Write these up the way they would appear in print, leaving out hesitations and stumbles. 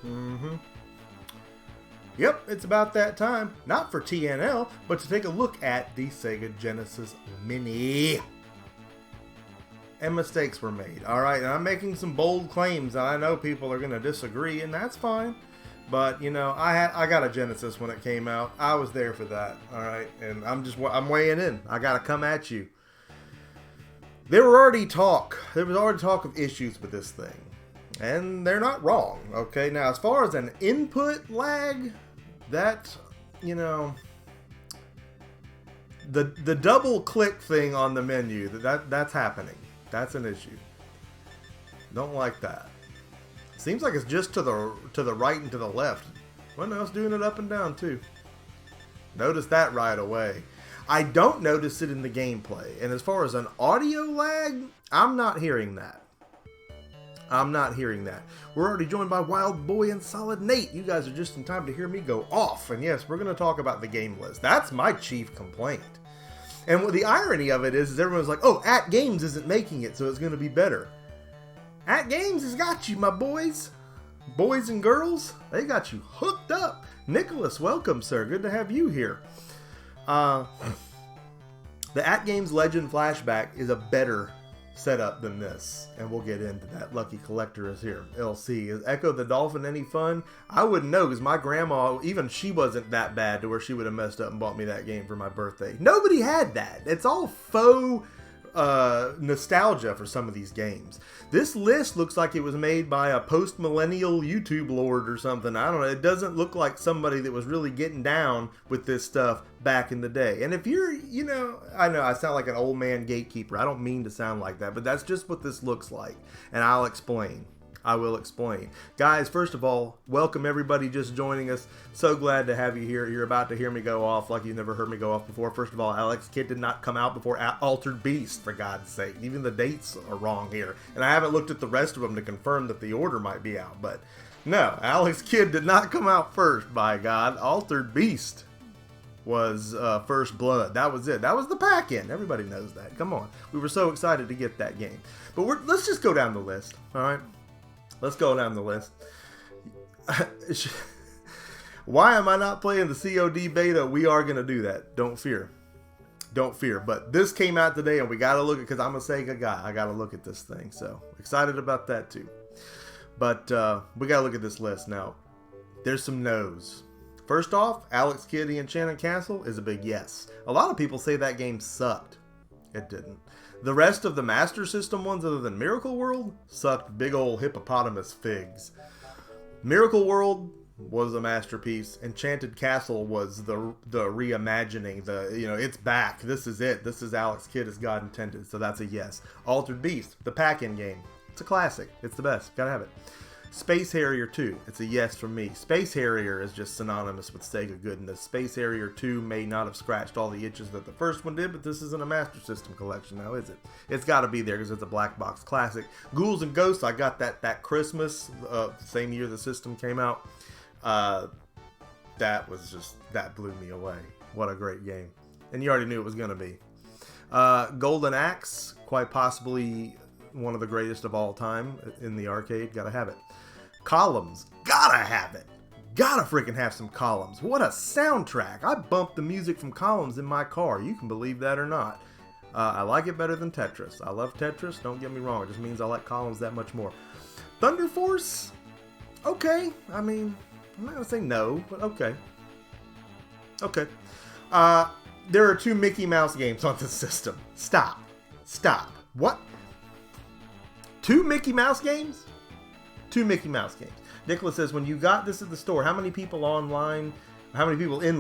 Mm-hmm. Yep, it's about that time. Not for TNL, but to take a look at the Sega Genesis Mini. And mistakes were made. Alright, and I'm making some bold claims. I know people are going to disagree, and that's fine. But, you know, I got a Genesis when it came out. I was there for that. Alright, and I'm weighing in. I got to come at you. There was already talk of issues with this thing. And they're not wrong. Okay, now as far as an input lag, that, you know, the double click thing on the menu, that's happening. That's an issue. Don't like that. Seems like it's just to the right and to the left. Well, no, it's doing it up and down too. Notice that right away. I don't notice it in the gameplay. And as far as an audio lag, I'm not hearing that. I'm not hearing that. We're already joined by Wild Boy and Solid Nate. You guys are just in time to hear me go off. And yes, we're going to talk about the game list. That's my chief complaint. And what the irony of it is everyone's like, oh, At Games isn't making it, so it's going to be better. At Games has got you, my boys. Boys and girls, they got you hooked up. Nicholas, welcome, sir. Good to have you here. The At Games Legend Flashback is a better setup than this, and we'll get into that. Lucky Collector is here. LC, is Echo the Dolphin any fun? I wouldn't know, because my grandma, even she wasn't that bad to where she would have messed up and bought me that game for my birthday. Nobody had that. It's all faux nostalgia for some of these games. This list looks like it was made by a post-millennial YouTube lord or something. I don't know. It doesn't look like somebody that was really getting down with this stuff back in the day. And if you're, you know I sound like an old man gatekeeper. I don't mean to sound like that, but that's just what this looks like. And I'll explain. I will explain. Guys, first of all, welcome everybody just joining us. So glad to have you here. You're about to hear me go off like you've never heard me go off before. First of all, Alex Kidd did not come out before Altered Beast, for God's sake. Even the dates are wrong here. And I haven't looked at the rest of them to confirm that the order might be out. But no, Alex Kidd did not come out first, by God. Altered Beast was First Blood. That was it. That was the pack-in. Everybody knows that. Come on. We were so excited to get that game. But let's just go down the list, all right? Let's go down the list. Why am I not playing the COD beta? We are going to do that. Don't fear. Don't fear. But this came out today, and we got to look at, because I'm a Sega guy, I got to look at this thing. So excited about that too. But we got to look at this list now. There's some no's. First off, Alex Kidd, The Enchanted Castle is a big yes. A lot of people say that game sucked. It didn't. The rest of the Master System ones, other than Miracle World, sucked big old hippopotamus figs. Miracle World was a masterpiece. Enchanted Castle was the reimagining. It's back. This is it. This is Alex Kidd as God intended. So that's a yes. Altered Beast, the pack-in game. It's a classic. It's the best. Gotta have it. Space Harrier 2, it's a yes from me. Space Harrier is just synonymous with Sega goodness. Space Harrier 2 may not have scratched all the itches that the first one did, but this isn't a Master System collection now, is it? It's got to be there because it's a black box classic. Ghouls and Ghosts, I got that Christmas, same year the system came out. That blew me away. What a great game. And you already knew it was going to be. Golden Axe, quite possibly one of the greatest of all time in the arcade. Gotta have it. Columns, gotta have it. Gotta freaking have some Columns. What a soundtrack. I bumped the music from Columns in my car. You can believe that or not. I like it better than Tetris. I love Tetris, don't get me wrong. It just means I like Columns that much more. Thunder Force, okay. I mean, I'm not gonna say no, but okay. Okay. There are 2 Mickey Mouse games on this system. Stop. What? 2 Mickey Mouse games? 2 Mickey Mouse games. Nicholas says, when you got this at the store, how many people in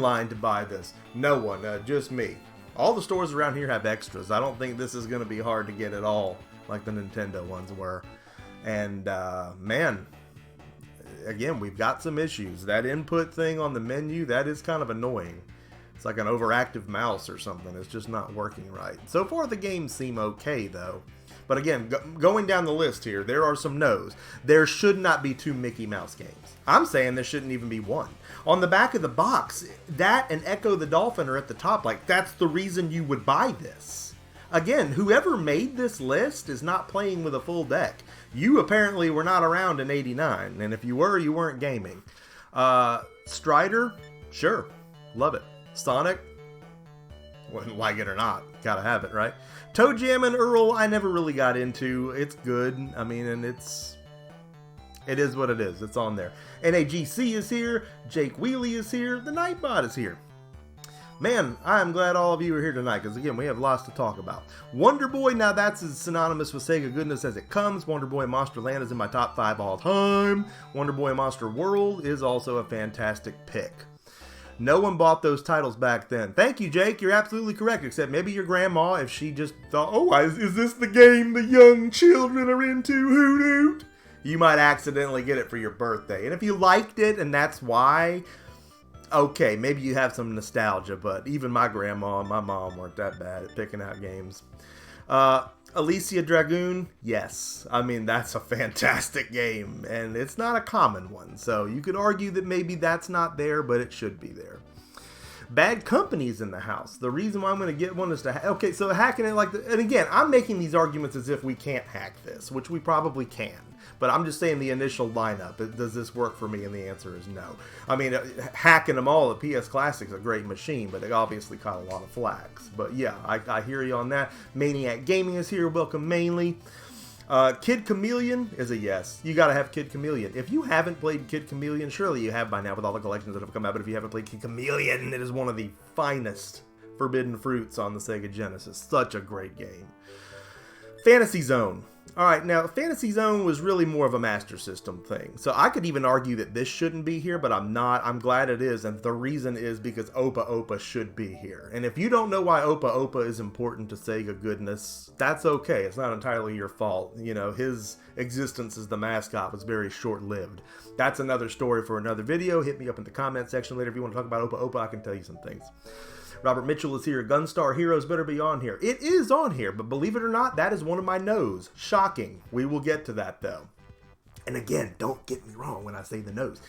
line to buy this? No one, just me. All the stores around here have extras. I don't think this is going to be hard to get at all, like the Nintendo ones were. And, man, again, we've got some issues. That input thing on the menu, that is kind of annoying. It's like an overactive mouse or something. It's just not working right. So far, the games seem okay, though. But again, going down the list here, there are some no's. There should not be 2 Mickey Mouse games. I'm saying there shouldn't even be 1. On the back of the box, that and Echo the Dolphin are at the top. Like, that's the reason you would buy this. Again, whoever made this list is not playing with a full deck. You apparently were not around in '89, and if you were, you weren't gaming. Strider, sure, love it. Sonic, wouldn't like it or not, gotta have it, right? Toe Jam and Earl, I never really got into. It's good, I mean, and it is what it is. It's on there. NAGC is here. Jake Wheely is here. The Nightbot is here. Man, I'm glad all of you are here tonight, because again, we have lots to talk about. Wonder Boy, now that's as synonymous with Sega goodness as it comes. Wonder Boy Monster Land is in my top 5 all time. Wonder Boy Monster World is also a fantastic pick. No one bought those titles back then. Thank you, Jake. You're absolutely correct, except maybe your grandma, if she just thought, oh, is this the game the young children are into? Hoot hoot. You might accidentally get it for your birthday. And if you liked it and that's why, okay, maybe you have some nostalgia, but even my grandma and my mom weren't that bad at picking out games. Alicia Dragoon, yes. I mean, that's a fantastic game, and it's not a common one, so you could argue that maybe that's not there, but it should be there. Bad Company's in the house. The reason why I'm going to get one is to... okay, so hacking it like... and again, I'm making these arguments as if we can't hack this, which we probably can. But I'm just saying the initial lineup. Does this work for me? And the answer is no. I mean, hacking them all at PS Classic's a great machine, but it obviously caught a lot of flags. But yeah, I hear you on that. Maniac Gaming is here. Welcome, Mainly. Kid Chameleon is a yes. You gotta have Kid Chameleon. If you haven't played Kid Chameleon, surely you have by now with all the collections that have come out, but if you haven't played Kid Chameleon, it is one of the finest forbidden fruits on the Sega Genesis. Such a great game. Fantasy Zone. Alright, now Fantasy Zone was really more of a Master System thing. So I could even argue that this shouldn't be here, but I'm not. I'm glad it is, and the reason is because Opa Opa should be here. And if you don't know why Opa Opa is important to Sega goodness, that's okay. It's not entirely your fault. You know, his existence as the mascot was very short-lived. That's another story for another video. Hit me up in the comment section later if you want to talk about Opa Opa. I can tell you some things. Robert Mitchell is here. Gunstar Heroes better be on here. It is on here, but believe it or not, that is one of my no's. Shocking. We will get to that, though. And again, don't get me wrong when I say the no's.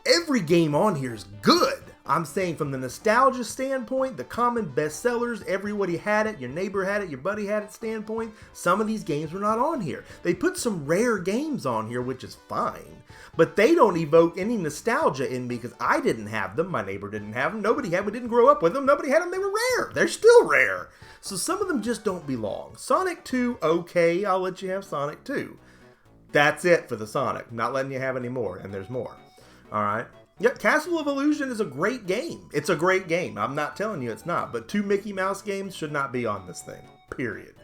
Every game on here is good. I'm saying from the nostalgia standpoint, the common bestsellers, everybody had it, your neighbor had it, your buddy had it standpoint, some of these games were not on here. They put some rare games on here, which is fine. But they don't evoke any nostalgia in me because I didn't have them. My neighbor didn't have them. Nobody had them. We didn't grow up with them. Nobody had them. They were rare. They're still rare. So some of them just don't belong. Sonic 2, okay, I'll let you have Sonic 2. That's it for the Sonic. I'm not letting you have any more, and there's more. Alright. Yep, Castle of Illusion is a great game. It's a great game. I'm not telling you it's not. But 2 Mickey Mouse games should not be on this thing. Period.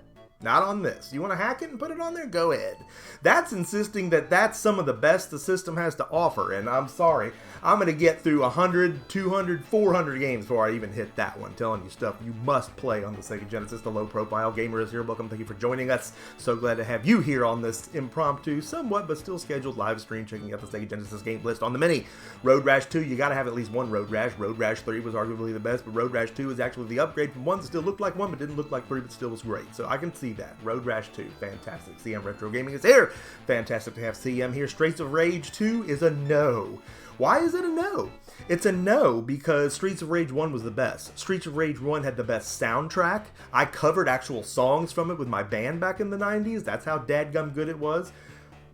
Not on this. You want to hack it and put it on there? Go ahead. That's insisting that that's some of the best the system has to offer. And I'm sorry. I'm going to get through 100, 200, 400 games before I even hit that one. Telling you stuff you must play on the Sega Genesis. The Low Profile Gamer is here. Welcome. Thank you for joining us. So glad to have you here on this impromptu, somewhat but still scheduled live stream. Checking out the Sega Genesis game list on the Mini. Road Rash 2. You got to have at least one Road Rash. Road Rash 3 was arguably the best. But Road Rash 2 is actually the upgrade from 1 that still looked like 1 but didn't look like 3 but still was great. So I can see that. Road Rash 2, fantastic. CM Retro Gaming is here. Fantastic to have CM here. Streets of Rage 2 is a no. Why is it a no? It's a no because Streets of Rage 1 was the best. Streets of Rage 1 had the best soundtrack. I covered actual songs from it with my band back in the 90s. That's how dadgum good it was.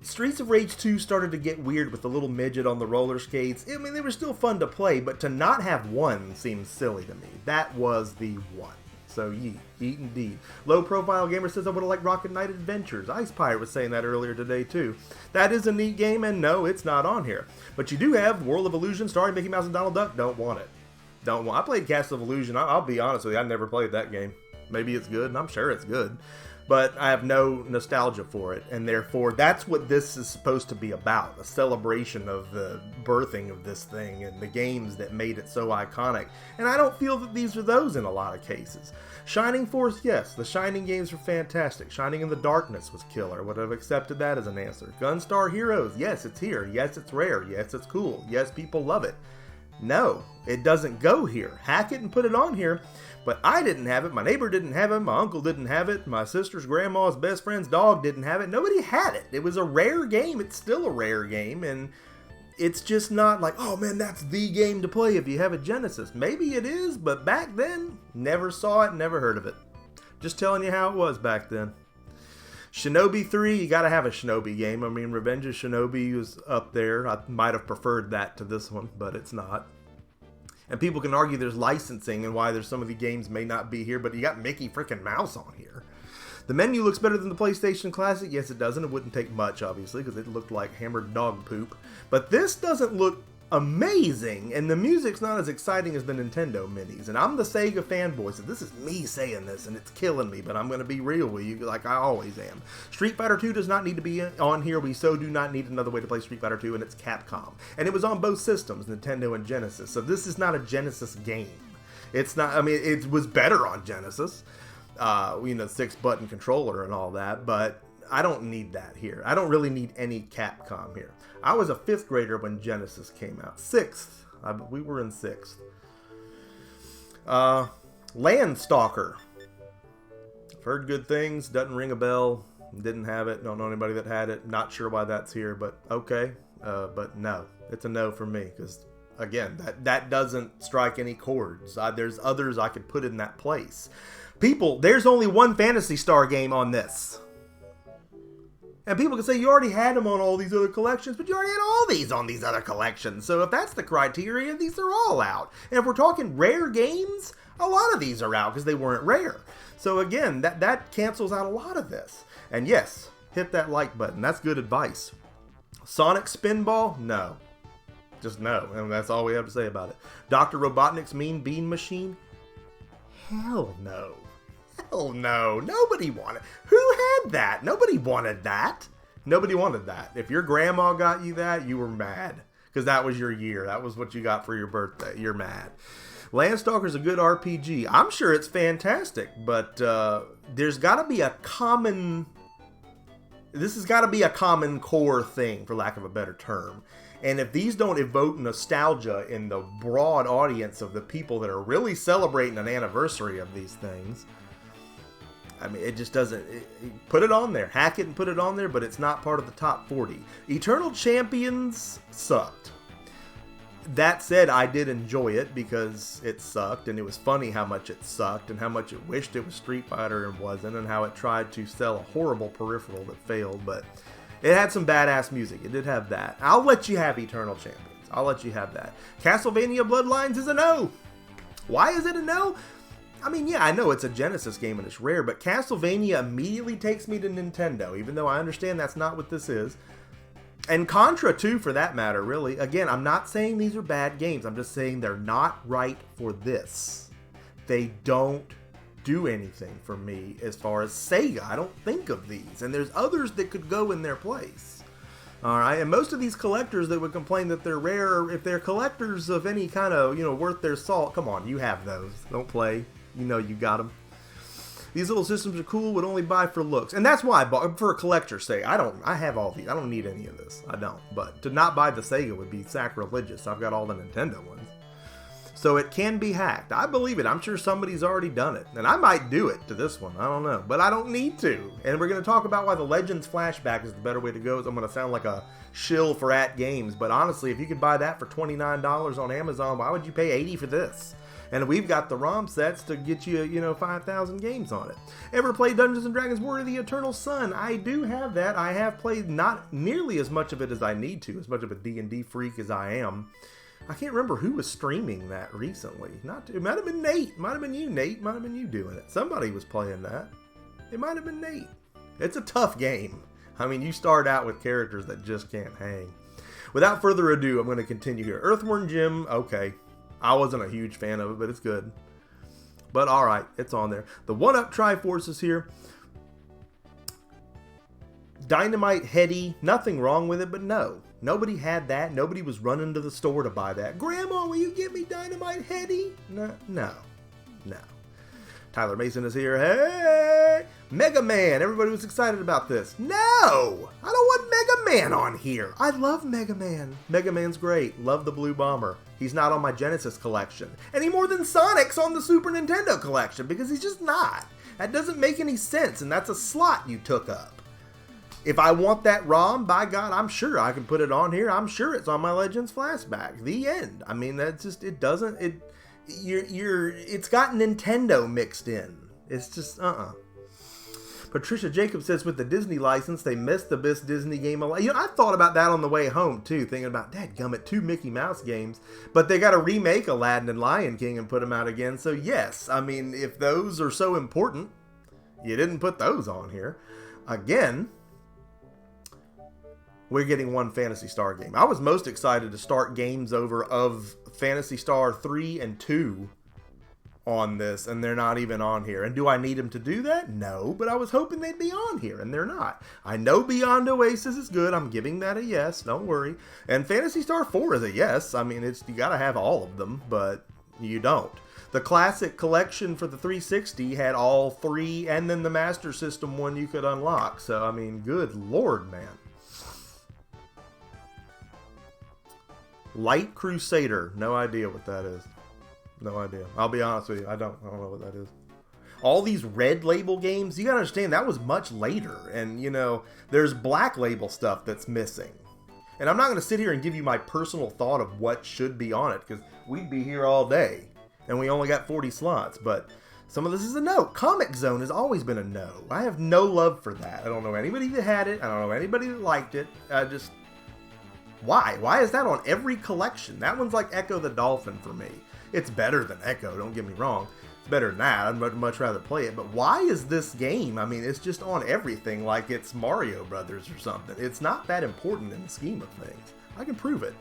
Streets of Rage 2 started to get weird with the little midget on the roller skates. I mean, they were still fun to play, but to not have 1 seems silly to me. That was the 1. So, yeet indeed. Low Profile Gamer says I would have liked Rocket Knight Adventures. Ice Pirate was saying that earlier today, too. That is a neat game, and no, it's not on here. But you do have World of Illusion starring Mickey Mouse and Donald Duck. Don't want it. Don't want. I played Castle of Illusion. I'll be honest with you, I never played that game. Maybe it's good, and I'm sure it's good. But I have no nostalgia for it, and therefore that's what this is supposed to be about, a celebration of the birthing of this thing and the games that made it so iconic. And I don't feel that these are those in a lot of cases. Shining Force, yes, the Shining games were fantastic. Shining in the Darkness was killer. Would have accepted that as an answer. Gunstar Heroes, yes, it's here. Yes, it's rare. Yes, it's cool. Yes, people love it. No, it doesn't go here. Hack it and put it on here. But I didn't have it, my neighbor didn't have it, my uncle didn't have it, my sister's grandma's best friend's dog didn't have it. Nobody had it. It was a rare game. It's still a rare game, and it's just not like, oh man, that's the game to play if you have a Genesis. Maybe it is, but back then, never saw it, never heard of it. Just telling you how it was back then. Shinobi 3, you gotta have a Shinobi game. I mean, Revenge of Shinobi was up there. I might have preferred that to this one, but it's not. And people can argue there's licensing and why there's some of the games may not be here, but you got Mickey freaking Mouse on here. The menu looks better than the PlayStation Classic. Yes, it does, and it wouldn't take much, obviously, because it looked like hammered dog poop. But this doesn't look amazing, and the music's not as exciting as the Nintendo Minis. And I'm the Sega fanboy, so this is me saying this, and it's killing me, but I'm going to be real with you like I always am. Street Fighter 2 does not need to be on here. We so do not need another way to play Street Fighter 2, and it's Capcom. And it was on both systems, Nintendo and Genesis, so this is not a Genesis game. It's not, I mean, it was better on Genesis, 6-button controller and all that, but I don't need that here. I don't really need any Capcom here. I was a 5th grader when Genesis came out. 6th. We were in 6th. Landstalker. I've heard good things. Doesn't ring a bell. Didn't have it. Don't know anybody that had it. Not sure why that's here, but okay. But no. It's a no for me. Because, again, that doesn't strike any chords. There's others I could put in that place. People, there's only one Phantasy Star game on this. And people can say, you already had them on all these other collections, but you already had all these on these other collections. So if that's the criteria, these are all out. And if we're talking rare games, a lot of these are out because they weren't rare. So again, that cancels out a lot of this. And yes, hit that like button. That's good advice. Sonic Spinball? No. Just no. And that's all we have to say about it. Dr. Robotnik's Mean Bean Machine? Hell no. Hell no. Nobody wanted. Who had that? Nobody wanted that. Nobody wanted that. If your grandma got you that, you were mad. Because that was your year. That was what you got for your birthday. You're mad. Landstalker's a good RPG. I'm sure it's fantastic, but there's got to be a common... This has got to be a common core thing, for lack of a better term. And if these don't evoke nostalgia in the broad audience of the people that are really celebrating an anniversary of these things... I mean, it just doesn't... put it on there. Hack it and put it on there, but it's not part of the top 40. Eternal Champions sucked. That said, I did enjoy it because it sucked, and it was funny how much it sucked, and how much it wished it was Street Fighter and wasn't, and how it tried to sell a horrible peripheral that failed, but it had some badass music. It did have that. I'll let you have Eternal Champions. I'll let you have that. Castlevania Bloodlines is a no. Why is it a no? I mean, yeah, I know it's a Genesis game and it's rare, but Castlevania immediately takes me to Nintendo, even though I understand that's not what this is. And Contra, too, for that matter, really. Again, I'm not saying these are bad games. I'm just saying they're not right for this. They don't do anything for me as far as Sega. I don't think of these. And there's others that could go in their place. All right, and most of these collectors that would complain that they're rare, if they're collectors of any kind of, worth their salt, come on, you have those. Don't play. You know you got them. These little systems are cool, would only buy for looks. And that's why I bought, for a collector's sake. I have all these. I don't need any of this. I don't. But to not buy the Sega would be sacrilegious. I've got all the Nintendo ones. So it can be hacked. I believe it. I'm sure somebody's already done it. And I might do it to this one. I don't know. But I don't need to. And we're going to talk about why the Legends Flashback is the better way to go. I'm going to sound like a shill for @games. But honestly, if you could buy that for $29 on Amazon, why would you pay $80 for this? And we've got the ROM sets to get you, 5,000 games on it. Ever played Dungeons & Dragons War of the Eternal Sun? I do have that. I have played not nearly as much of it as I need to, as much of a D&D freak as I am. I can't remember who was streaming that recently. It might have been Nate. It might have been you, Nate. It might have been you doing it. Somebody was playing that. It might have been Nate. It's a tough game. I mean, you start out with characters that just can't hang. Without further ado, I'm going to continue here. Earthworm Jim, okay. I wasn't a huge fan of it, but it's good. But alright, it's on there. The 1-Up Triforce is here. Dynamite Heady, nothing wrong with it, but no. Nobody had that. Nobody was running to the store to buy that. Grandma, will you get me Dynamite Heady? No. Tyler Mason is here. Hey! Mega Man. Everybody was excited about this. No! I don't want Mega Man on here. I love Mega Man. Mega Man's great. Love the Blue Bomber. He's not on my Genesis collection. Any more than Sonic's on the Super Nintendo collection, because he's just not. That doesn't make any sense, and that's a slot you took up. If I want that ROM, by God, I'm sure I can put it on here. I'm sure it's on my Legends Flashback. The end. I mean, that's just, it doesn't, it's got Nintendo mixed in. It's just, Patricia Jacobs says with the Disney license, they missed the best Disney game alive. You know, I thought about that on the way home, too, thinking about, dadgummit, 2 Mickey Mouse games. But they got to remake Aladdin and Lion King and put them out again. So, yes, I mean, if those are so important, you didn't put those on here. Again, we're getting one Phantasy Star game. I was most excited to start games over of Phantasy Star 3 and 2 on this, and they're not even on here. And do I need them to do that? No, but I was hoping they'd be on here, and they're not. I know Beyond Oasis is good. I'm giving that a yes. Don't worry. And Phantasy Star 4 is a yes. I mean, you got to have all of them, but you don't. The Classic Collection for the 360 had all 3, and then the Master System one you could unlock. So, I mean, good Lord, man. Light Crusader. No idea what that is. No idea. I'll be honest with you. I don't know what that is. All these Red Label games, you gotta understand, that was much later. And, you know, there's Black Label stuff that's missing. And I'm not gonna sit here and give you my personal thought of what should be on it, because we'd be here all day. And we only got 40 slots. But some of this is a no. Comic Zone has always been a no. I have no love for that. I don't know anybody that had it. I don't know anybody that liked it. Why? Why is that on every collection? That one's like Echo the Dolphin for me. It's better than Echo, don't get me wrong. It's better than that. I'd much rather play it. But why is this game? I mean, it's just on everything like it's Mario Brothers or something. It's not that important in the scheme of things. I can prove it.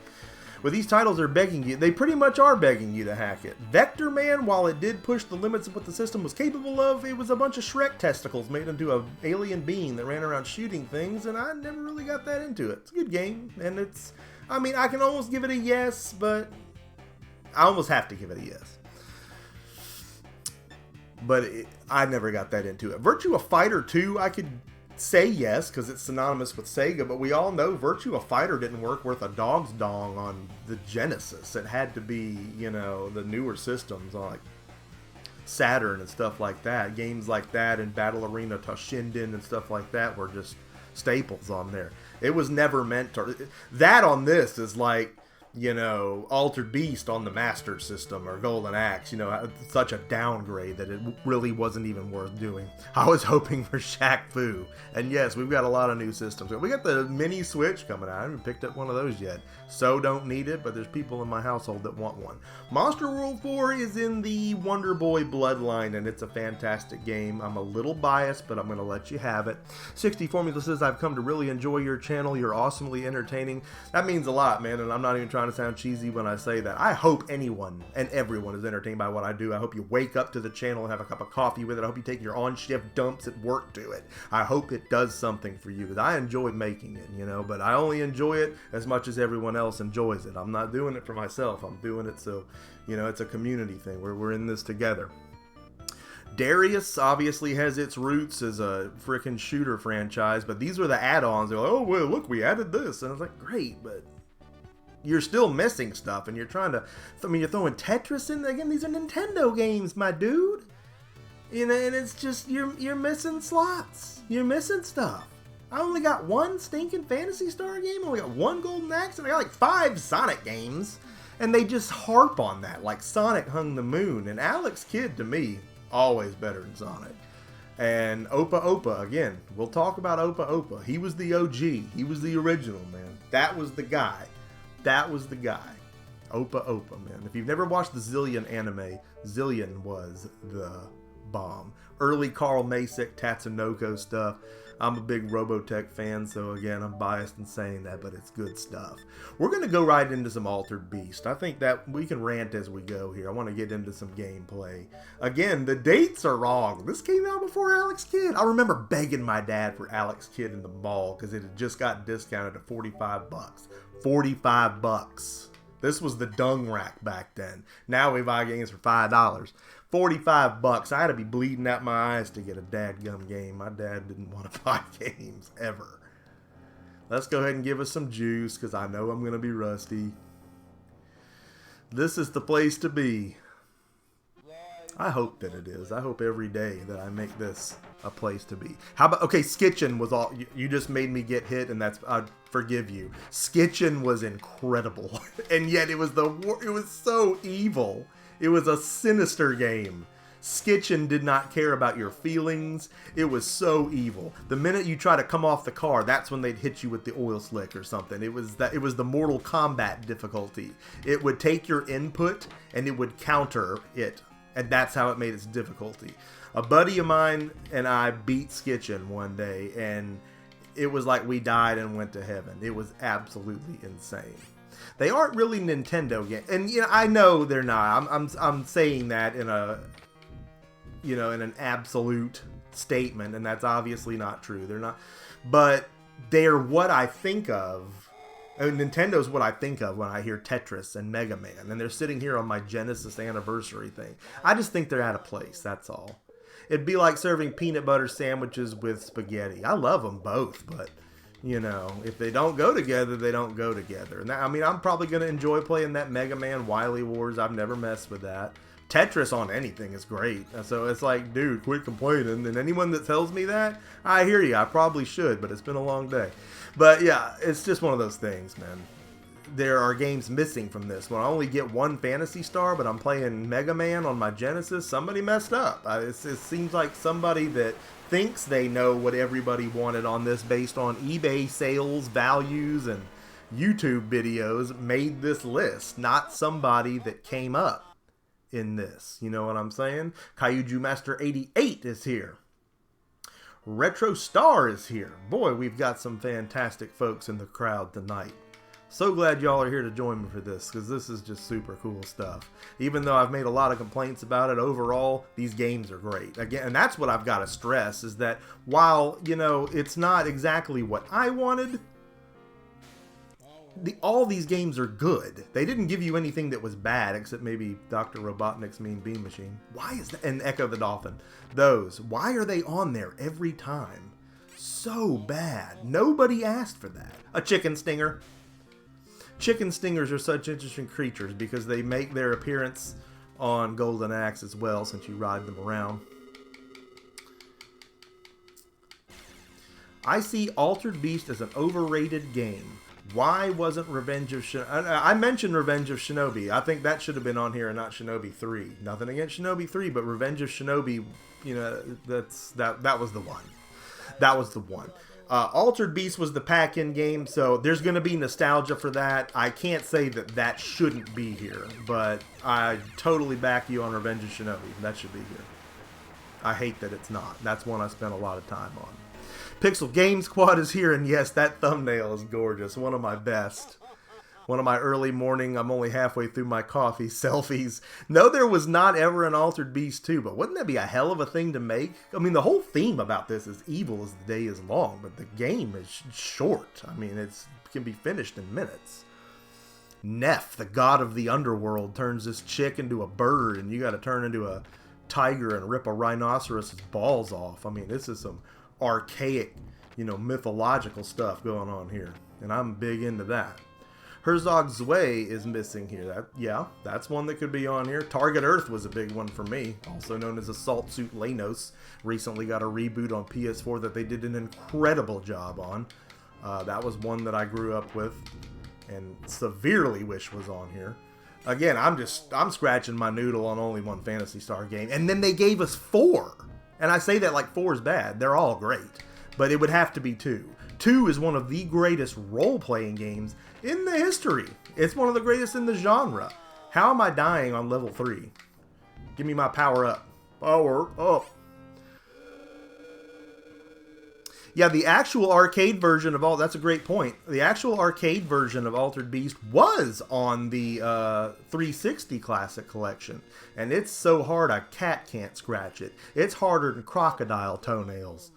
Well, these titles are begging you. They pretty much are begging you to hack it. Vector Man, while it did push the limits of what the system was capable of, it was a bunch of Shrek testicles made into an alien being that ran around shooting things, and I never really got that into it. It's a good game, and it's... I mean, I can almost give it a yes, but... I almost have to give it a yes. But I never got that into it. Virtua Fighter 2, I could say yes, because it's synonymous with Sega, but we all know Virtua Fighter didn't work worth a dog's dong on the Genesis. It had to be, you know, the newer systems on like Saturn and stuff like that. Games like that and Battle Arena Toshinden and stuff like that were just staples on there. It was never meant to... That on this is like, you know, Altered Beast on the Master System or Golden Axe, you know, such a downgrade that it really wasn't even worth doing. I was hoping for Shaq Fu. And yes, we've got a lot of new systems. We got the mini Switch coming out. I haven't picked up one of those yet. So don't need it, but there's people in my household that want one. Monster World 4 is in the Wonder Boy bloodline, and it's a fantastic game. I'm a little biased, but I'm going to let you have it. 60 Formula says, I've come to really enjoy your channel. You're awesomely entertaining. That means a lot, man, and I'm not even trying to sound cheesy when I say that. I hope anyone and everyone is entertained by what I do. I hope you wake up to the channel and have a cup of coffee with it. I hope you take your on-shift dumps at work to it. I hope it does something for you, because I enjoy making it, you know, but I only enjoy it as much as everyone else enjoys it. I'm not doing it for myself. I'm doing it so, you know, it's a community thing where we're in this together. Darius obviously has its roots as a freaking shooter franchise, but these were the add-ons. They're like, oh, well, look, we added this. And I was like, great, but you're still missing stuff, and you're trying to... I mean, you're throwing Tetris in. Again, these are Nintendo games, my dude. You know, and it's just, you're missing slots. You're missing stuff. I only got one stinking Phantasy Star game. I only got one Golden Axe, and I got like 5 Sonic games. And they just harp on that, like Sonic hung the moon. And Alex Kidd, to me, always better than Sonic. And Opa Opa, again, we'll talk about Opa Opa. He was the OG. He was the original, man. That was the guy. That was the guy. Opa Opa, man. If you've never watched the Zillion anime, Zillion was the bomb. Early Carl Macek, Tatsunoko stuff. I'm a big Robotech fan, so again, I'm biased in saying that, but it's good stuff. We're going to go right into some Altered Beast. I think that we can rant as we go here. I want to get into some gameplay. Again, the dates are wrong. This came out before Alex Kidd. I remember begging my dad for Alex Kidd in the mall because it had just got discounted to 45 bucks. 45 bucks. This was the dung rack back then. Now we buy games for $5. 45 bucks. I had to be bleeding out my eyes to get a dadgum game. My dad didn't want to buy games ever. Let's go ahead and give us some juice because I know I'm going to be rusty. This is the place to be. I hope that it is. I hope every day that I make this a place to be. How about, okay, Skitchin was all, you just made me get hit, and that's, I forgive you. Skitchin was incredible, and yet it was so evil. It was a sinister game. Skitchin did not care about your feelings. It was so evil. The minute you try to come off the car, that's when they'd hit you with the oil slick or something. It was the Mortal Kombat difficulty. It would take your input and it would counter it, and that's how it made its difficulty. A buddy of mine and I beat Skitchin one day, and it was like we died and went to heaven. It was absolutely insane. They aren't really Nintendo games, and I know they're not. I'm saying that in an absolute statement, and that's obviously not true. They're not, but they're what I think of. Nintendo's what I think of when I hear Tetris and Mega Man, and they're sitting here on my Genesis anniversary thing. I just think they're out of place. That's all. It'd be like serving peanut butter sandwiches with spaghetti. I love them both, but if they don't go together, they don't go together. And I'm probably going to enjoy playing that Mega Man Wily Wars. I've never messed with that. Tetris on anything is great. So it's like, dude, quit complaining. And anyone that tells me that, I hear you. I probably should, but it's been a long day. But yeah, it's just one of those things, man. There are games missing from this. When I only get one Phantasy Star, but I'm playing Mega Man on my Genesis, somebody messed up. It seems like somebody that thinks they know what everybody wanted on this based on eBay sales values and YouTube videos made this list, not somebody that came up in this. You know what I'm saying? Kaiju Master 88 is here. Retro Star is here. Boy, we've got some fantastic folks in the crowd tonight. So glad y'all are here to join me for this, because this is just super cool stuff. Even though I've made a lot of complaints about it, overall, these games are great. Again, and that's what I've got to stress, is that while, it's not exactly what I wanted, all these games are good. They didn't give you anything that was bad, except maybe Dr. Robotnik's Mean Bean Machine. Why is that? And Echo the Dolphin. Those. Why are they on there every time? So bad. Nobody asked for that. A chicken stinger. Chicken stingers are such interesting creatures because they make their appearance on Golden Axe as well, since you ride them around. I see Altered Beast as an overrated game. Why wasn't Revenge of Shinobi? I mentioned Revenge of Shinobi. I think that should have been on here and not Shinobi 3. Nothing against Shinobi 3, but Revenge of Shinobi, that was the one. That was the one. Altered Beast was the pack-in game, so there's going to be nostalgia for that. I can't say that shouldn't be here, but I totally back you on Revenge of Shinobi. That should be here. I hate that it's not. That's one I spent a lot of time on. Pixel Game Squad is here, and yes, that thumbnail is gorgeous. One of my best. One of my early morning, I'm only halfway through my coffee selfies. No, there was not ever an Altered Beast 2, but wouldn't that be a hell of a thing to make? I mean, the whole theme about this is evil as the day is long, but the game is short. I mean, it can be finished in minutes. Neff, the god of the underworld, turns this chick into a bird, and you got to turn into a tiger and rip a rhinoceros's balls off. I mean, this is some archaic, mythological stuff going on here, and I'm big into that. Herzog Zwei is missing here. That's one that could be on here. Target Earth was a big one for me, also known as Assault Suit Lanos. Recently got a reboot on PS4 that they did an incredible job on. That was one that I grew up with and severely wish was on here. Again, I'm scratching my noodle on only one Phantasy Star game, and then they gave us 4. And I say that like 4 is bad. They're all great, but it would have to be 2. 2 is one of the greatest role-playing games in the history. It's one of the greatest in the genre. How am I dying on level 3? Give me my power up. Power up. Yeah, the actual arcade version of that's a great point. The actual arcade version of Altered Beast was on the 360 Classic Collection. And it's so hard a cat can't scratch it. It's harder than crocodile toenails.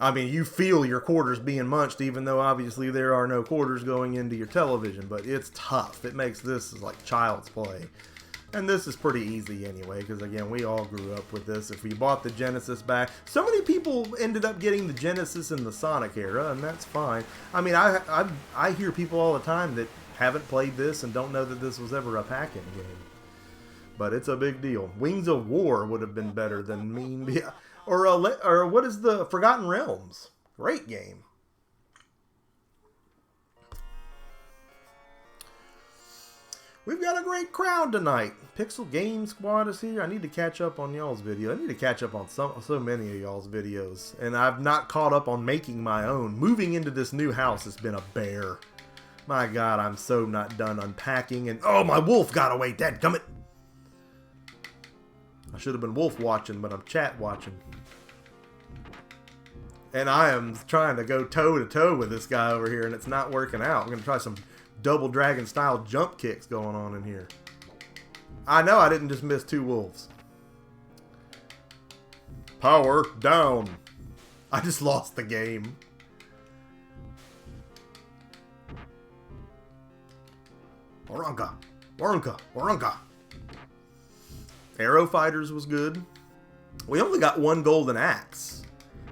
I mean, you feel your quarters being munched, even though obviously there are no quarters going into your television, but it's tough. It makes this like child's play. And this is pretty easy anyway, because again, we all grew up with this. If we bought the Genesis back, so many people ended up getting the Genesis in the Sonic era, and that's fine. I mean, I hear people all the time that haven't played this and don't know that this was ever a pack-in game. But it's a big deal. Wings of War would have been better than Mean... Or what is the Forgotten Realms? Great game. We've got a great crowd tonight. Pixel Game Squad is here. I need to catch up on y'all's video. I need to catch up on so many of y'all's videos. And I've not caught up on making my own. Moving into this new house has been a bear. My God, I'm so not done unpacking. And oh, my wolf got away. Dadgummit. I should have been wolf watching, but I'm chat watching. And I am trying to go toe to toe with this guy over here, and it's not working out. I'm going to try some double dragon style jump kicks going on in here. I know I didn't just miss 2 wolves. Power down. I just lost the game. Waranka. Waranka. Waranka. Arrow Fighters was good. We only got 1 golden axe.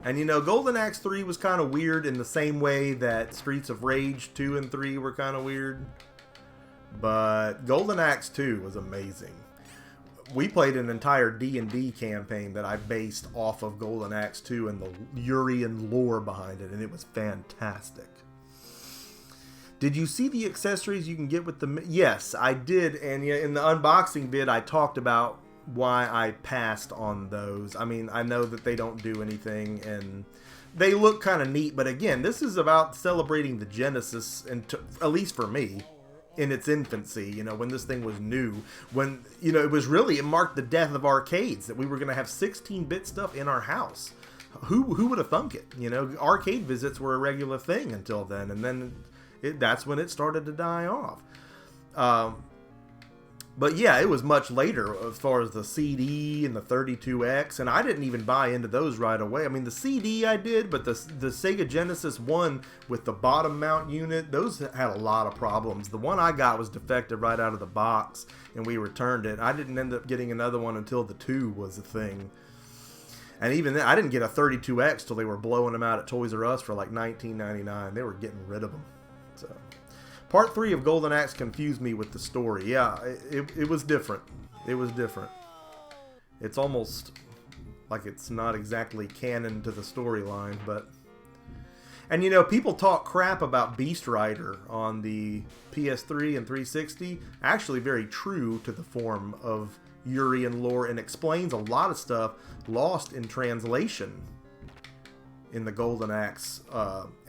And you know, Golden Axe 3 was kind of weird in the same way that Streets of Rage 2 and 3 were kind of weird. But Golden Axe 2 was amazing. We played an entire D&D campaign that I based off of Golden Axe 2 and the Urian lore behind it, and it was fantastic. Did you see the accessories you can get with the... Yes, I did, and yeah, in the unboxing vid I talked about why I passed on those. I mean, I know that they don't do anything, and they look kind of neat, but again, this is about celebrating the Genesis, and at least for me, in its infancy, you know, when this thing was new, when, you know, it marked the death of arcades, that we were going to have 16-bit stuff in our house. Who would have thunk it? You know, arcade visits were a regular thing until then, and then that's when it started to die off. But yeah, it was much later as far as the CD and the 32X, and I didn't even buy into those right away. I mean, the CD I did, but the Sega Genesis one with the bottom mount unit, those had a lot of problems. The one I got was defective right out of the box, and we returned it. I didn't end up getting another one until the 2 was a thing. And even then, I didn't get a 32X till they were blowing them out at Toys R Us for like $19.99. They were getting rid of them. So... Part 3 of Golden Axe confused me with the story. Yeah, it was different. It was different. It's almost like it's not exactly canon to the storyline, but... And you know, people talk crap about Beast Rider on the PS3 and 360. Actually very true to the form of Urian lore, and explains a lot of stuff lost in translation in the Golden Axe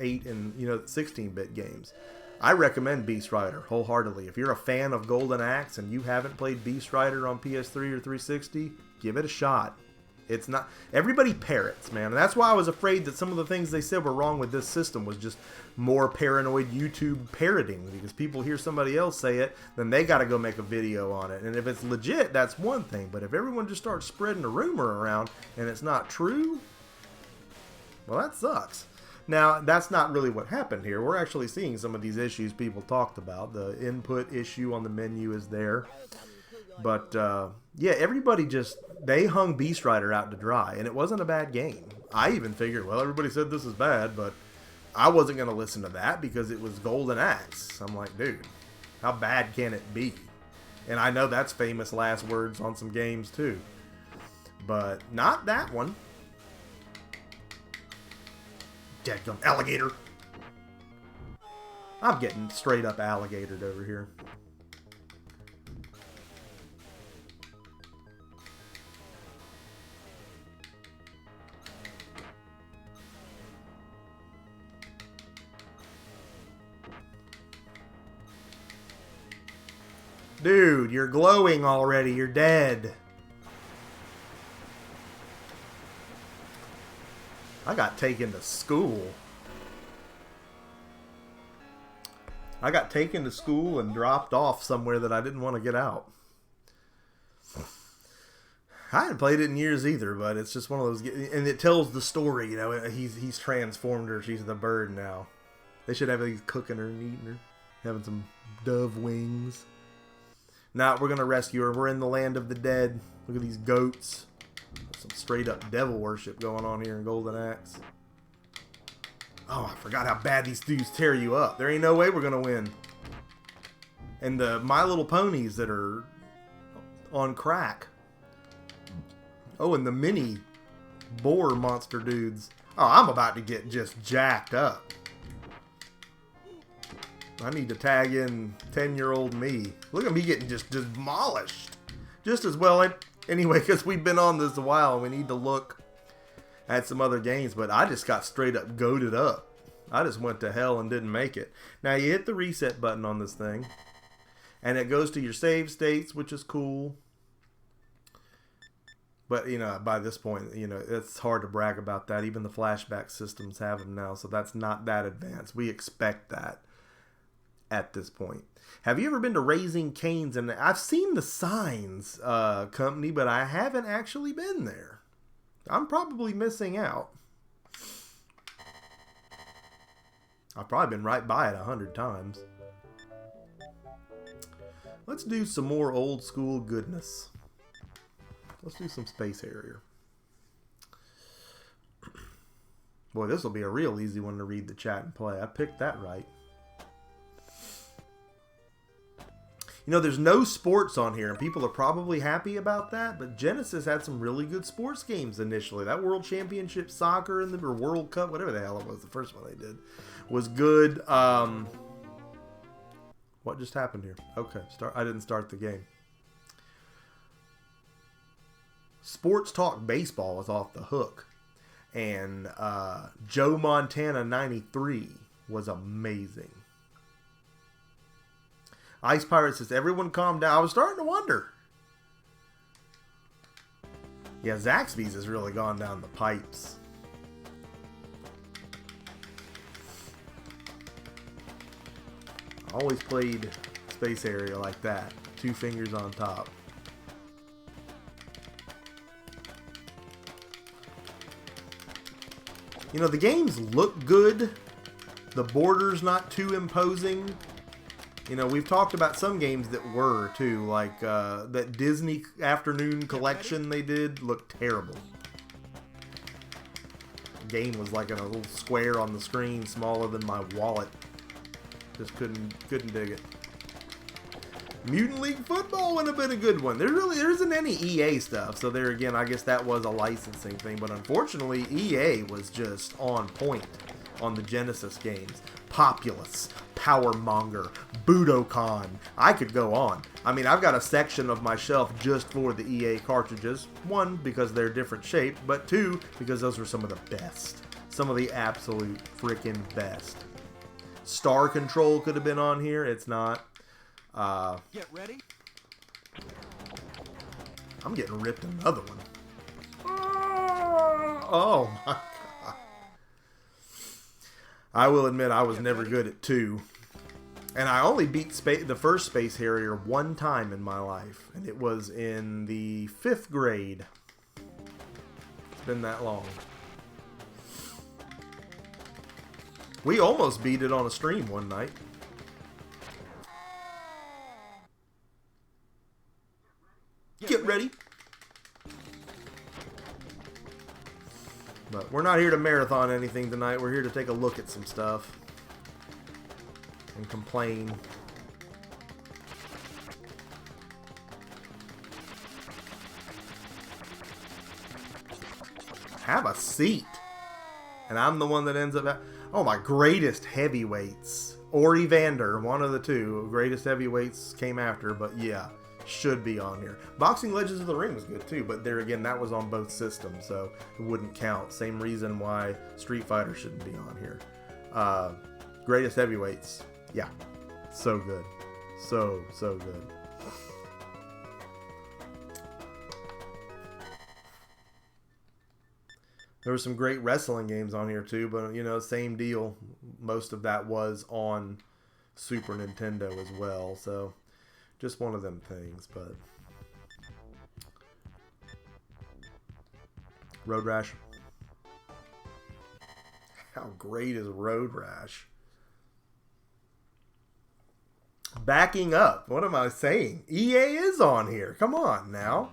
8 and, you know, 16-bit games. I recommend Beast Rider wholeheartedly. If you're a fan of Golden Axe and you haven't played Beast Rider on PS3 or 360, give it a shot. It's not... Everybody parrots, man. And that's why I was afraid that some of the things they said were wrong with this system was just more paranoid YouTube parroting. Because people hear somebody else say it, then they got to go make a video on it. And if it's legit, that's one thing. But if everyone just starts spreading a rumor around and it's not true, well, that sucks. Now, that's not really what happened here. We're actually seeing some of these issues people talked about. The input issue on the menu is there. But, yeah, everybody just... They hung Beast Rider out to dry, and it wasn't a bad game. I even figured, well, everybody said this is bad, but I wasn't going to listen to that because it was Golden Axe. I'm like, dude, how bad can it be? And I know that's famous last words on some games, too. But not that one. Deadgum alligator. I'm getting straight up alligatored over here. Dude, you're glowing already. You're dead. I got taken to school. I got taken to school and dropped off somewhere that I didn't want to get out. I hadn't played it in years either, but it's just one of those... And it tells the story, you know. He's transformed her. She's the bird now. They should have these cooking her and eating her. Having some dove wings. Now we're going to rescue her. We're in the land of the dead. Look at these goats. Some straight up devil worship going on here in Golden Axe. Oh, I forgot how bad these dudes tear you up. There ain't no way we're going to win. And the My Little Ponies that are on crack. Oh, and the mini boar monster dudes. Oh, I'm about to get just jacked up. I need to tag in 10-year-old me. Look at me getting just demolished. Just as well anyway, because we've been on this a while and we need to look at some other games. But I just got straight up goated up. I just went to hell and didn't make it. Now you hit the reset button on this thing. And it goes to your save states, which is cool. But, you know, by this point, you know, it's hard to brag about that. Even the flashback systems have them now, so that's not that advanced. We expect that at this point. Have you ever been to Raising Cane's? And I've seen the signs, company, but I haven't actually been there. I'm probably missing out. I've probably been right by it 100 times. Let's do some more old school goodness. Let's do some Space Harrier. Boy, this will be a real easy one to read the chat and play. I picked that right. You know, there's no sports on here, and people are probably happy about that, but Genesis had some really good sports games initially. That World Championship Soccer and or World Cup, whatever the hell it was, the first one they did, was good. What just happened here? Okay, I didn't start the game. Sports Talk Baseball was off the hook. And Joe Montana 93 was amazing. Ice Pirate says, everyone calm down. I was starting to wonder. Yeah, Zaxby's has really gone down the pipes. I always played Space Area like that. 2 fingers on top. You know, the games look good. The border's not too imposing. You know, we've talked about some games that were, too. Like, that Disney Afternoon Collection they did looked terrible. The game was like in a little square on the screen, smaller than my wallet. Just couldn't dig it. Mutant League Football would have been a good one. There isn't any EA stuff, so there again, I guess that was a licensing thing. But unfortunately, EA was just on point on the Genesis games. Populous, Powermonger, Budokan. I could go on. I mean, I've got a section of my shelf just for the EA cartridges. 1, because they're different shape, but 2, because those were some of the best. Some of the absolute freaking best. Star Control could have been on here. It's not. Get ready. I'm getting ripped another one. Oh my god. I will admit I was never good at 2. And I only beat the first Space Harrier 1 time in my life. And it was in the 5th grade. It's been that long. We almost beat it on a stream one night. Get ready. But we're not here to marathon anything tonight. We're here to take a look at some stuff. And complain. Have a seat. And I'm the one that ends up... Oh, my greatest heavyweights. Or Evander, one of the 2. Greatest heavyweights came after, but yeah. Should be on here. Boxing Legends of the Ring was good too, but there again, that was on both systems, so it wouldn't count. Same reason why Street Fighter shouldn't be on here. Greatest Heavyweights. Yeah. So good. So good. There were some great wrestling games on here too, but you know, same deal. Most of that was on Super Nintendo as well, so just one of them things, but... Road Rash. How great is Road Rash? Backing up. What am I saying? EA is on here. Come on now.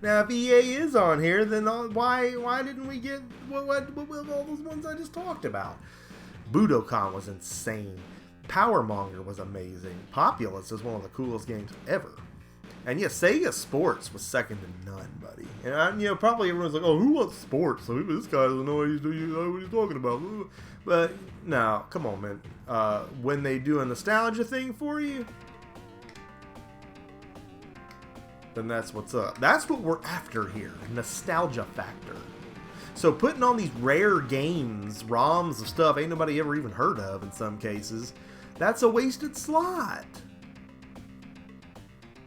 Now, if EA is on here, then why didn't we get what all those ones I just talked about? Budokan was insane. Powermonger was amazing. Populous is one of the coolest games ever. And yeah, Sega Sports was second to none, buddy. And probably everyone's like, "Oh, who wants sports? So this guy doesn't know what he's talking about." But no, come on, man. When they do a nostalgia thing for you, then that's what's up. That's what we're after here. Nostalgia factor. So putting on these rare games, ROMs of stuff ain't nobody ever even heard of in some cases, that's a wasted slot.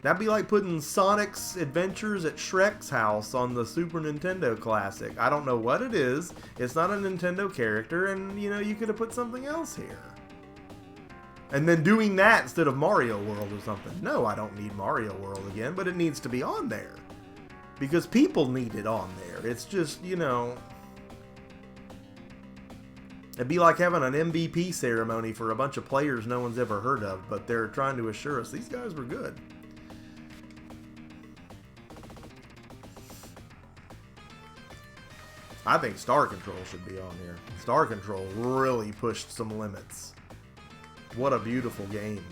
That'd be like putting Sonic's Adventures at Shrek's house on the Super Nintendo Classic. I don't know what it is. It's not a Nintendo character, and you could have put something else here. And then doing that instead of Mario World or something. No, I don't need Mario World again, but it needs to be on there. Because people need it on there. It's just, it'd be like having an MVP ceremony for a bunch of players no one's ever heard of, but they're trying to assure us these guys were good. I think Star Control should be on here. Star Control really pushed some limits. What a beautiful game.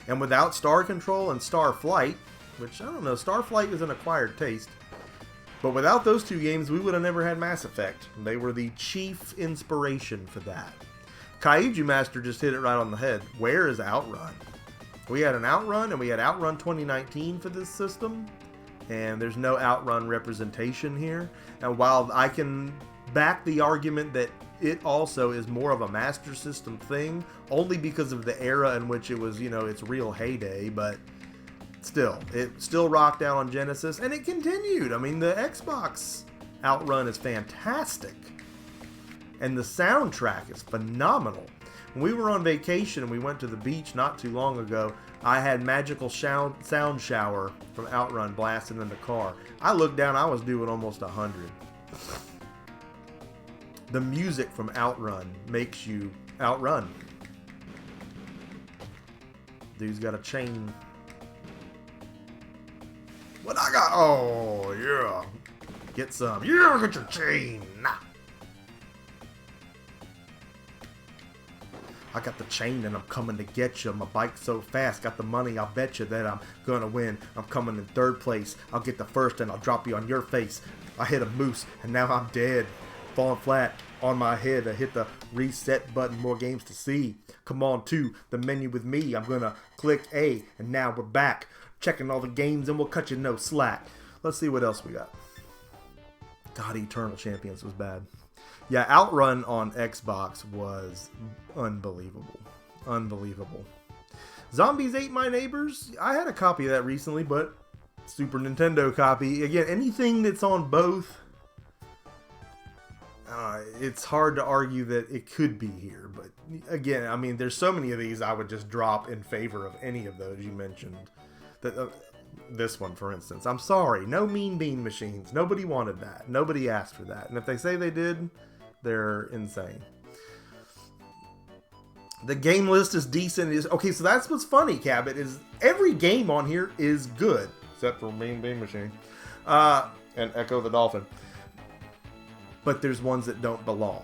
And without Star Control and Star Flight, which, I don't know, Star Flight is an acquired taste. But without those two games, we would have never had Mass Effect. They were the chief inspiration for that. Kaiju Master just hit it right on the head. Where is Outrun? We had an Outrun, and we had Outrun 2019 for this system. And there's no Outrun representation here. And while I can back the argument that it also is more of a Master System thing, only because of the era in which it was, its real heyday, but still, it still rocked out on Genesis, and it continued. I mean, the Xbox Outrun is fantastic, and the soundtrack is phenomenal. When we were on vacation and we went to the beach not too long ago, I had Magical Sound Shower from Outrun blasting in the car. I looked down, I was doing almost 100. The music from Outrun makes you outrun. Dude's got a chain. What I got? Oh, yeah. Get some. Yeah, get your chain. Nah. I got the chain and I'm coming to get you. My bike's so fast, got the money, I'll bet you that I'm gonna win. I'm coming in third place. I'll get the first and I'll drop you on your face. I hit a moose and now I'm dead. Falling flat on my head. I hit the reset button, more games to see. Come on to the menu with me. I'm gonna click A and now we're back. Checking all the games and we'll cut you no slack. Let's see what else we got. God, Eternal Champions was bad. Yeah, Outrun on Xbox was unbelievable. Unbelievable. Zombies Ate My Neighbors. I had a copy of that recently, but Super Nintendo copy. Again, anything that's on both, it's hard to argue that it could be here. But again, I mean, there's so many of these I would just drop in favor of any of those you mentioned. This one, for instance. I'm sorry, no Mean Bean Machines. Nobody wanted that. Nobody asked for that. And if they say they did, they're insane. The game list is decent. Okay, so that's what's funny, Cabot, is every game on here is good. Except for Mean Bean Machine. And Echo the Dolphin. But there's ones that don't belong.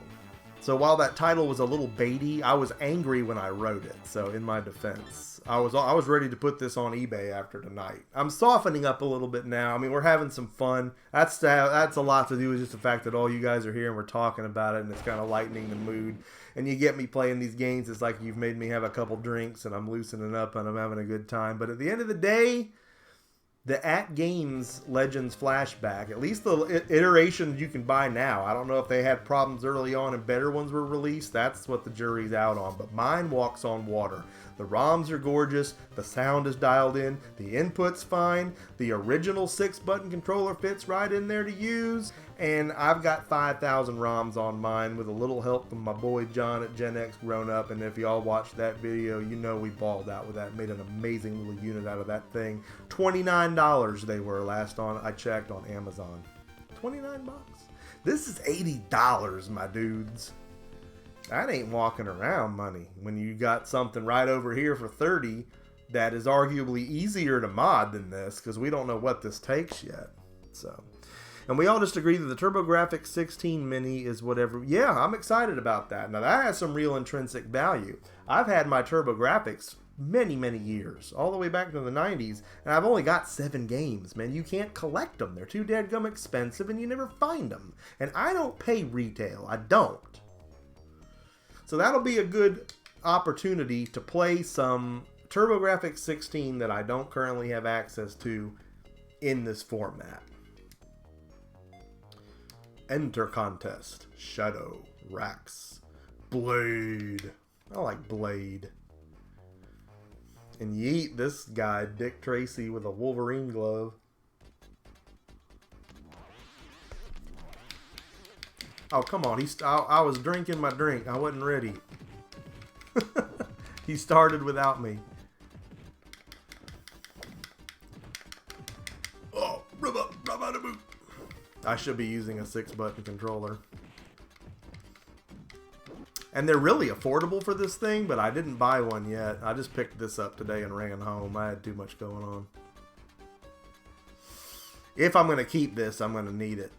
So while that title was a little baity, I was angry when I wrote it. So in my defense, I was ready to put this on eBay after tonight. I'm softening up a little bit now. I mean, we're having some fun. That's a lot to do with just the fact that all you guys are here and we're talking about it, and it's kind of lightening the mood. And you get me playing these games, it's like you've made me have a couple drinks and I'm loosening up and I'm having a good time. But at the end of the day, the At Games Legends Flashback, at least the iterations you can buy now. I don't know if they had problems early on and better ones were released. That's what the jury's out on. But mine walks on water. The ROMs are gorgeous. The sound is dialed in. The input's fine. The original 6-button controller fits right in there to use. And I've got 5,000 ROMs on mine with a little help from my boy John at Gen X Grown Up. And if y'all watched that video, you know we balled out with that. Made an amazing little unit out of that thing. $29 they were last I checked on Amazon. 29 bucks. This is $80, my dudes. That ain't walking around money when you got something right over here for 30 that is arguably easier to mod than this, because we don't know what this takes yet. So, and we all just agree that the TurboGrafx 16 Mini is whatever. Yeah, I'm excited about that. Now that has some real intrinsic value. I've had my TurboGrafx many, many years, all the way back to the 90s, and I've only got 7 games, man. You can't collect them. They're too dadgum expensive, and you never find them. And I don't pay retail. I don't. So that'll be a good opportunity to play some TurboGrafx 16 that I don't currently have access to in this format. Enter contest. Shadow. Rax. Blade. I like Blade. And yeet this guy, Dick Tracy, with a Wolverine glove. Oh, come on. I was drinking my drink. I wasn't ready. He started without me. Oh, I should be using a 6-button controller. And they're really affordable for this thing, but I didn't buy one yet. I just picked this up today and ran home. I had too much going on. If I'm going to keep this, I'm going to need it.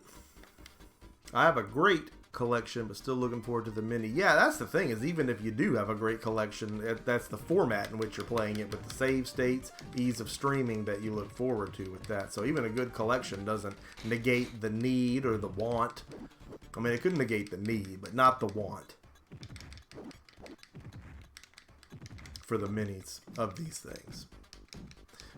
I have a great collection, but still looking forward to the mini. Yeah, that's the thing, is even if you do have a great collection, that's the format in which you're playing it, with the save states, ease of streaming that you look forward to with that. So even a good collection doesn't negate the need or the want. I mean, it could negate the need, but not the want for the minis of these things.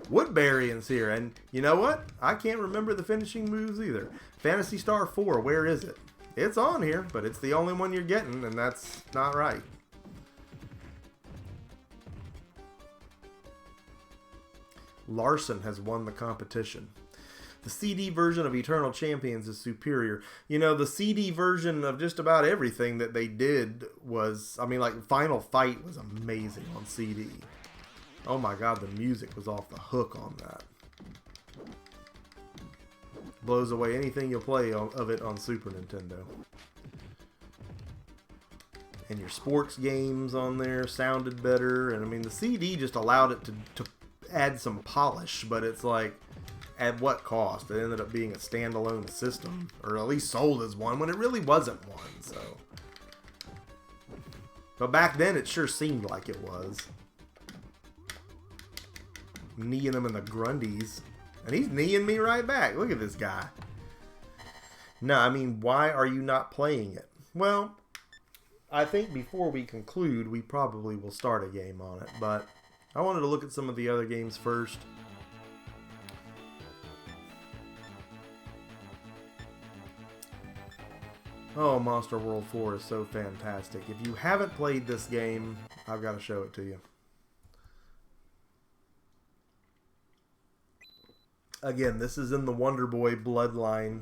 Woodbury's here, and you know what? I can't remember the finishing moves either. Phantasy Star 4, where is it? It's on here, but it's the only one you're getting, and that's not right. Larson has won the competition. The CD version of Eternal Champions is superior. You know, the CD version of just about everything that they did was, I mean, like Final Fight was amazing on CD. Oh my god, the music was off the hook on that. Blows away anything you'll play of it on Super Nintendo. And your sports games on there sounded better. And I mean, the CD just allowed it to add some polish, but it's like, at what cost? It ended up being a standalone system, or at least sold as one, when it really wasn't one, so. But back then, it sure seemed like it was. Kneeing him in the Grundies. And he's kneeing me right back. Look at this guy. No, I mean, why are you not playing it? Well, I think before we conclude, we probably will start a game on it. But I wanted to look at some of the other games first. Oh, Monster World 4 is so fantastic. If you haven't played this game, I've got to show it to you. Again, this is in the Wonder Boy bloodline,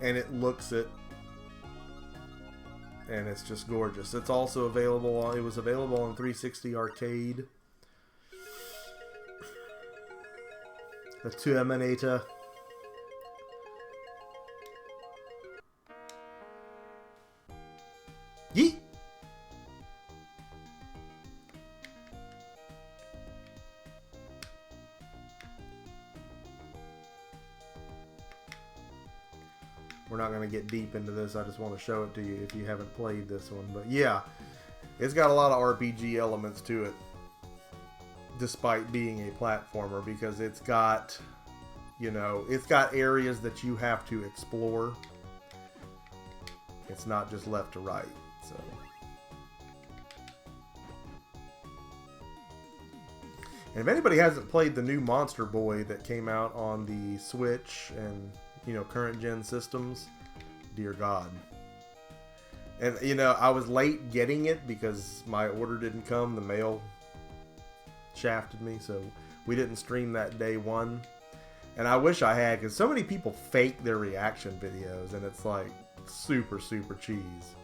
and it looks it, and it's just gorgeous. It's also available on, it was available on 360 Arcade. The Terminator. Yeet! We're not going to get deep into this. I just want to show it to you if you haven't played this one. But yeah, it's got a lot of RPG elements to it, despite being a platformer, because it's got, you know, it's got areas that you have to explore. It's not just left to right. So, and if anybody hasn't played the new Monster Boy that came out on the Switch and, you know, current gen systems, dear God. And, you know, I was late getting it because my order didn't come. The mail shafted me, so we didn't stream that day one. And I wish I had, because so many people fake their reaction videos, and it's like super, super cheese.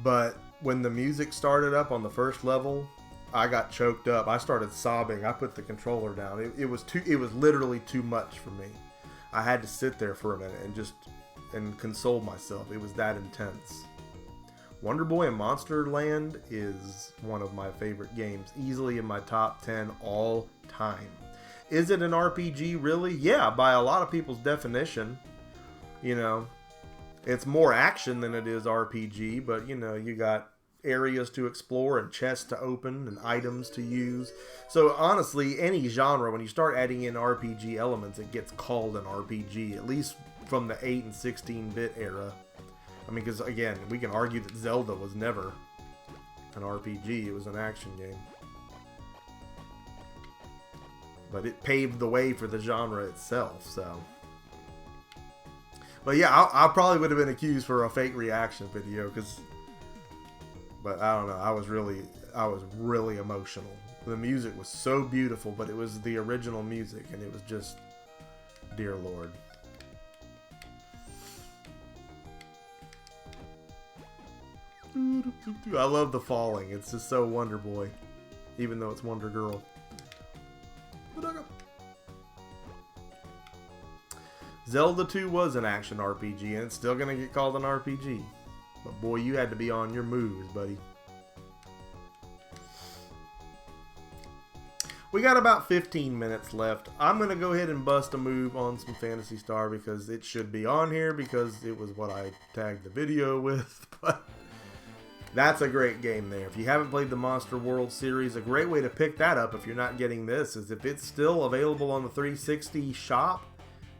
But when the music started up on the first level, I got choked up. I started sobbing. I put the controller down. It was literally too much for me. I had to sit there for a minute and console myself. It was that intense. Wonder Boy and Monster Land is one of my favorite games, easily in my top 10 all time. Is it an RPG, really? Yeah, by a lot of people's definition. You know, it's more action than it is RPG, but, you know, you got areas to explore and chests to open and items to use. So honestly, any genre, when you start adding in RPG elements, it gets called an RPG, at least from the 8 and 16-bit era. I mean, because again, we can argue that Zelda was never an RPG, it was an action game. But it paved the way for the genre itself, so. But yeah, I probably would have been accused for a fake reaction video, but I don't know, I was really emotional. The music was so beautiful, but it was the original music, and it was just, dear Lord. I love the falling. It's just so Wonder Boy, even though it's Wonder Girl. Zelda 2 was an action RPG, and it's still gonna get called an RPG. But boy, you had to be on your moves, buddy. We got about 15 minutes left. I'm gonna go ahead and bust a move on some Phantasy Star because it should be on here because it was what I tagged the video with. But that's a great game there. If you haven't played the Monster World series, a great way to pick that up if you're not getting this is if it's still available on the 360 shop,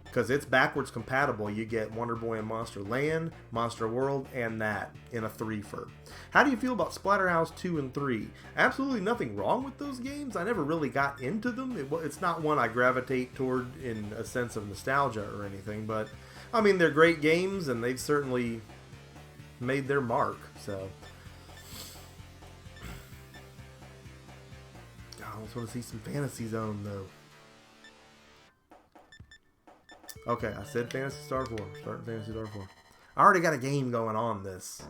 because it's backwards compatible. You get Wonder Boy and Monster Land, Monster World, and that in a 3-fer. How do you feel about Splatterhouse 2 and 3? Absolutely nothing wrong with those games. I never really got into them. It's not one I gravitate toward in a sense of nostalgia or anything, but I mean, they're great games, and they've certainly made their mark, so. I almost want to see some Fantasy Zone, though. Okay, I said Phantasy Star 4. Starting Phantasy Star 4. I already got a game going on this.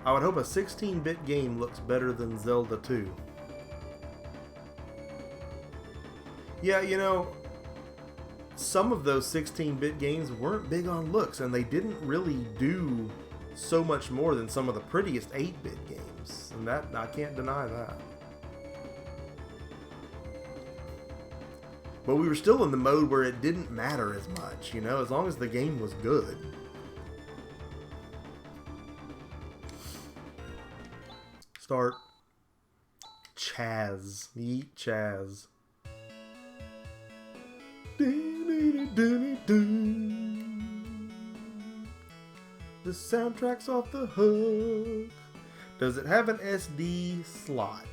I would hope a 16-bit game looks better than Zelda 2. Yeah, you know, some of those 16-bit games weren't big on looks, and they didn't really do so much more than some of the prettiest 8-bit games. And that, I can't deny that. But we were still in the mode where it didn't matter as much, you know, as long as the game was good. Start. Chaz. Yeet Chaz. The soundtrack's off the hook. Does it have an SD slot?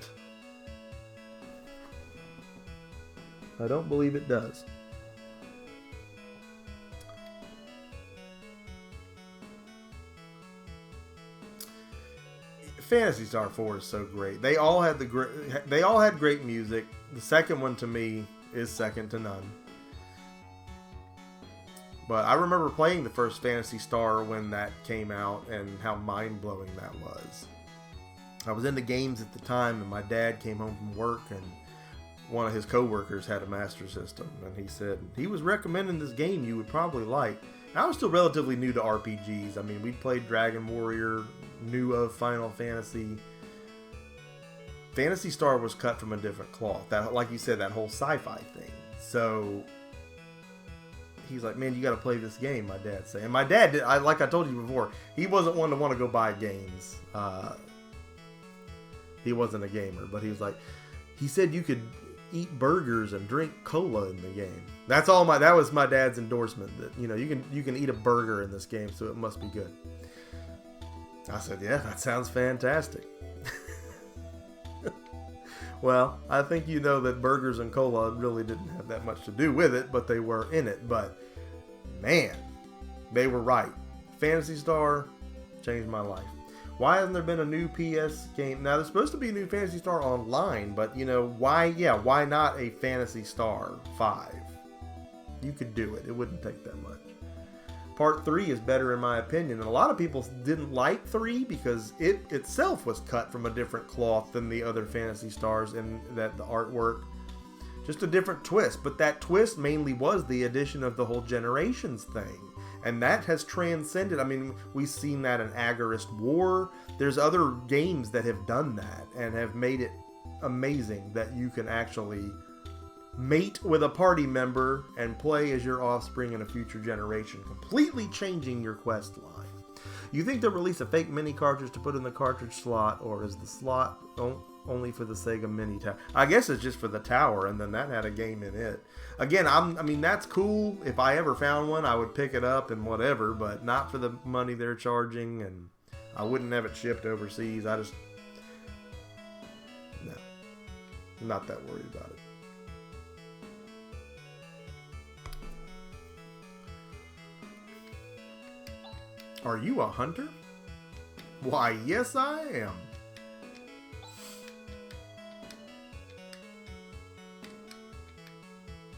I don't believe it does. Phantasy Star 4 is so great. They all had great music. The second one to me is second to none. But I remember playing the first Phantasy Star when that came out and how mind-blowing that was. I was into games at the time, and my dad came home from work, and one of his co-workers had a Master System, and he said he was recommending this game you would probably like. I was still relatively new to RPGs. I mean, we'd played Dragon Warrior, knew of Final Fantasy. Phantasy Star was cut from a different cloth. That, like you said, that whole sci-fi thing. So he's like, man, you got to play this game, my dad said. And my dad, like I told you before, he wasn't one to want to go buy games. He wasn't a gamer, but he was like, he said you could eat burgers and drink cola in the game. That was my dad's endorsement, that, you know, you can eat a burger in this game, so it must be good. I said, yeah, that sounds fantastic. Well, I think you know that burgers and cola really didn't have that much to do with it, but they were in it. But man, they were right. Phantasy Star changed my life. Why hasn't there been a new PS game? Now, there's supposed to be a new Phantasy Star Online, but, you know, why not a Phantasy Star 5? You could do it. It wouldn't take that much. Part 3 is better in my opinion, and a lot of people didn't like 3 because it itself was cut from a different cloth than the other Phantasy Stars in that the artwork. Just a different twist, but that twist mainly was the addition of the whole Generations thing. And that has transcended. I mean, we've seen that in Agarist War. There's other games that have done that and have made it amazing that you can actually mate with a party member and play as your offspring in a future generation, completely changing your quest line. You think they'll release a fake mini cartridge to put in the cartridge slot, or is the slot only for the Sega Mini Tower? I guess it's just for the tower, and then that had a game in it. Again, I mean, that's cool. If I ever found one, I would pick it up and whatever, but not for the money they're charging, and I wouldn't have it shipped overseas. No, I'm not that worried about it. Are you a hunter? Why, yes I am.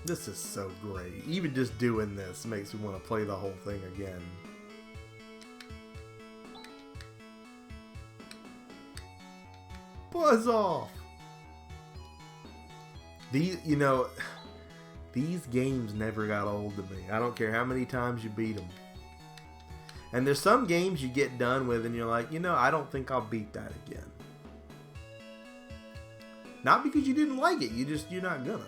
This is so great. Even just doing this makes me want to play the whole thing again. Buzz off! These games never got old to me. I don't care how many times you beat them. And there's some games you get done with and you're like, I don't think I'll beat that again. Not because you didn't like it, you're not gonna.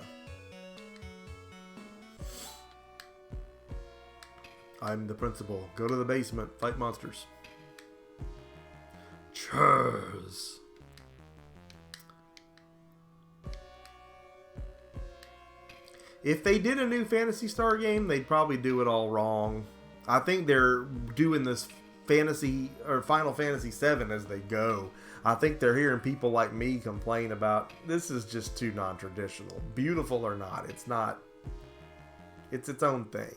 I'm the principal. Go to the basement, fight monsters. Cheers. If they did a new Phantasy Star game, they'd probably do it all wrong. I think they're doing this Final Fantasy 7 as they go. I think they're hearing people like me complain about this is just too non-traditional. Beautiful or not, it's not. It's its own thing.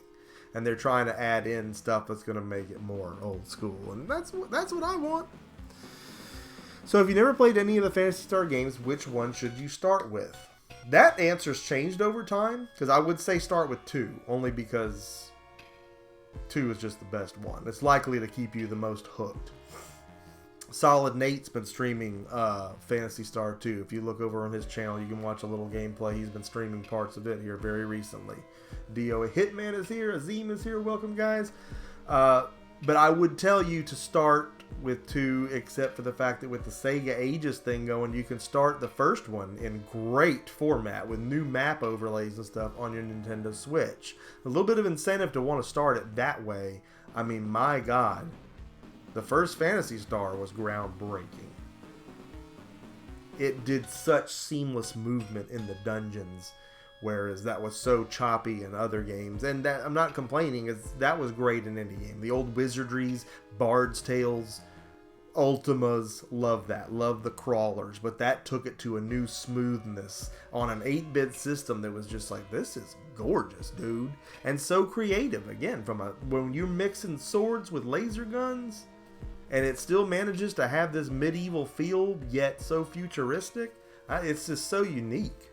And they're trying to add in stuff that's going to make it more old school. And that's what I want. So if you never played any of the Phantasy Star games, which one should you start with? That answer's changed over time. Because I would say start with 2. Only because 2 is just the best one. It's likely to keep you the most hooked. Solid Nate's been streaming Phantasy Star 2. If you look over on his channel, you can watch a little gameplay. He's been streaming parts of it here very recently. DOA Hitman is here. Azim is here. Welcome, guys. But I would tell you to start with 2, except for the fact that with the Sega Aegis thing going, you can start the first one in great format with new map overlays and stuff on your Nintendo Switch. A little bit of incentive to want to start it that way. I mean, my God. The first Phantasy Star was groundbreaking. It did such seamless movement in the dungeons, whereas that was so choppy in other games. And that, I'm not complaining, that was great in any game. The old Wizardries, Bard's Tales, Ultimas, love that. Love the crawlers. But that took it to a new smoothness on an 8-bit system that was just like, this is gorgeous, dude. And so creative. Again, when you're mixing swords with laser guns, and it still manages to have this medieval feel, yet so futuristic, it's just so unique.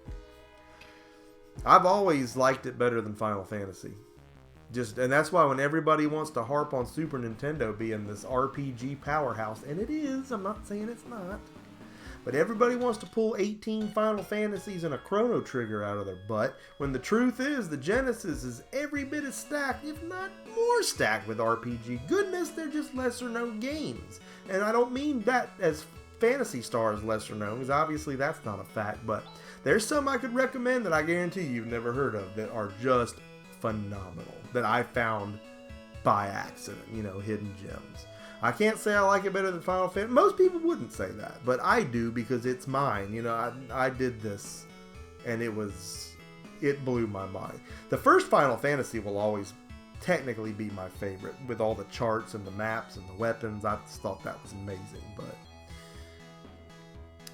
I've always liked it better than Final Fantasy. And that's why when everybody wants to harp on Super Nintendo being this RPG powerhouse, and it is, I'm not saying it's not, but everybody wants to pull 18 Final Fantasies and a Chrono Trigger out of their butt, when the truth is the Genesis is every bit as stacked, if not more stacked with RPG goodness. They're just lesser known games. And I don't mean that as Phantasy Star is lesser known, because obviously that's not a fact, but there's some I could recommend that I guarantee you've never heard of that are just phenomenal, that I found by accident, hidden gems. I can't say I like it better than Final Fantasy. Most people wouldn't say that, but I do because it's mine. I did this, and it blew my mind. The first Final Fantasy will always technically be my favorite, with all the charts and the maps and the weapons. I just thought that was amazing, but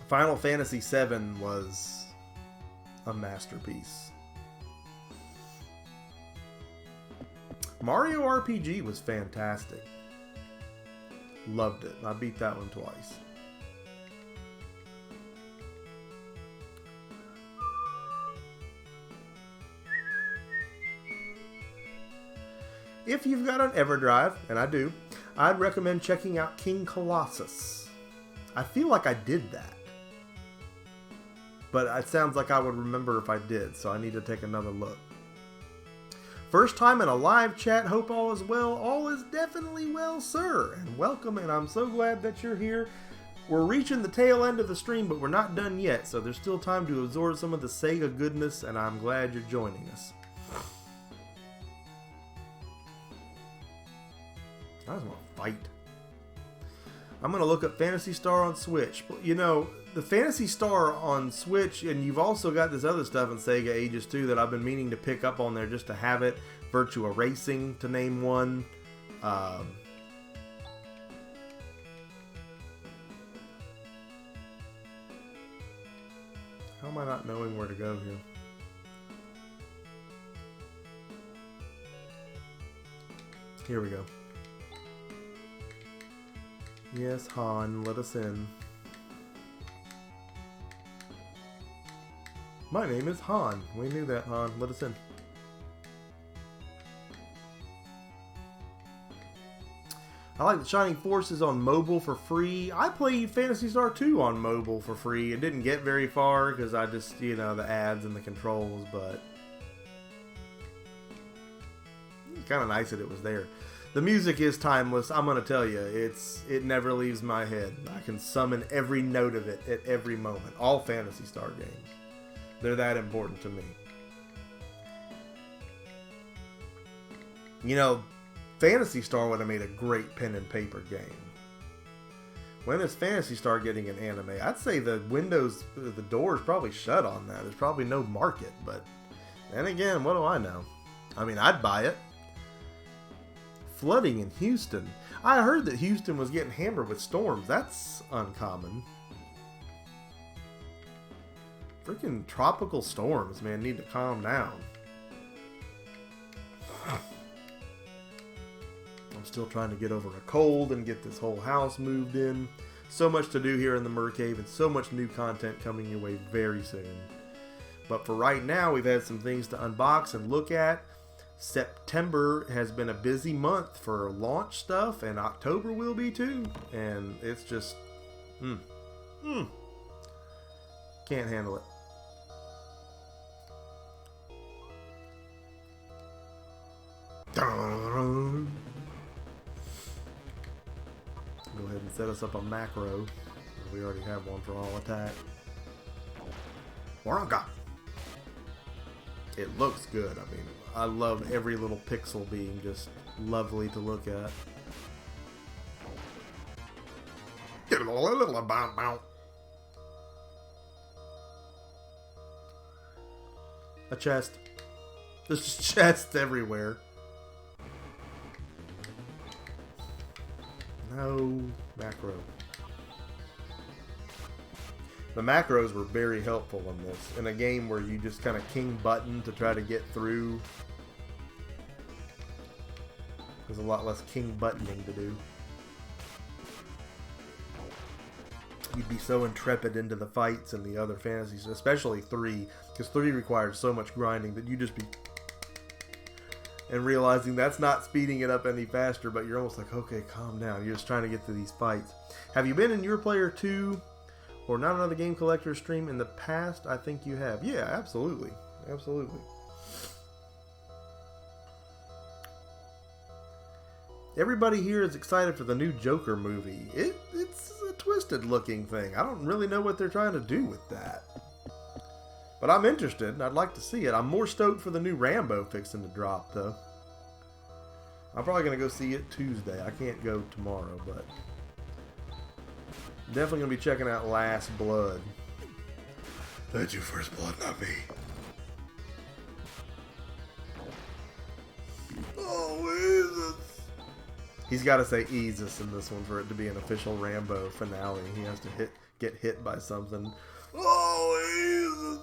Final Fantasy VII was a masterpiece. Mario RPG was fantastic. Loved it. I beat that one twice. If you've got an EverDrive, and I do, I'd recommend checking out King Colossus. I feel like I did that, but it sounds like I would remember if I did, so I need to take another look. First time in a live chat, hope all is well. All is definitely well, sir. And welcome, and I'm so glad that you're here. We're reaching the tail end of the stream, but we're not done yet, so there's still time to absorb some of the Sega goodness, and I'm glad you're joining us. I just want to fight. I'm going to look up Phantasy Star on Switch. You know, the Phantasy Star on Switch, and you've also got this other stuff in Sega Ages too that I've been meaning to pick up on there just to have it. Virtua Racing, to name one. How am I not knowing where to go here? Here we go. Yes, Han, let us in. My name is Han. We knew that, Han. Let us in. I like the Shining Forces on mobile for free. I played Phantasy Star 2 on mobile for free. It didn't get very far because I just, you know, the ads and the controls, but it's kind of nice that it was there. The music is timeless. I'm going to tell you, it never leaves my head. I can summon every note of it at every moment. All Phantasy Star games. They're that important to me. You know, Phantasy Star would have made a great pen and paper game. When is Phantasy Star getting an anime? I'd say the door is probably shut on that. There's probably no market, but then again, what do I know? I mean, I'd buy it. Flooding in Houston. I heard that Houston was getting hammered with storms. That's uncommon. Freaking tropical storms, man, need to calm down. I'm still trying to get over a cold and get this whole house moved in. So much to do here in the Mur Cave and so much new content coming your way very soon. But for right now, we've had some things to unbox and look at. September has been a busy month for launch stuff, and October will be too. And it's just, can't handle it. Go ahead and set us up a macro. We already have one for all attack. Waronga. It looks good. I mean, I love every little pixel being just lovely to look at. A chest. There's just chests everywhere. No macro. The macros were very helpful in this. In a game where you just kind of king button to try to get through. There's a lot less king buttoning to do. You'd be so intrepid into the fights and the other fantasies, especially 3, because 3 requires so much grinding that you just be... And realizing that's not speeding it up any faster, but you're almost like, okay, calm down. You're just trying to get through these fights. Have you been in Your Player 2 or Not Another Game Collector stream in the past? I think you have. Yeah, absolutely. Absolutely. Everybody here is excited for the new Joker movie. It's a twisted looking thing. I don't really know what they're trying to do with that. But I'm interested, and I'd like to see it. I'm more stoked for the new Rambo fixing to drop, though. I'm probably going to go see it Tuesday. I can't go tomorrow, but... Definitely going to be checking out Last Blood. That's your first blood, not me. Oh, Jesus. He's got to say Jesus in this one for it to be an official Rambo finale. He has to get hit by something. Oh, Jesus.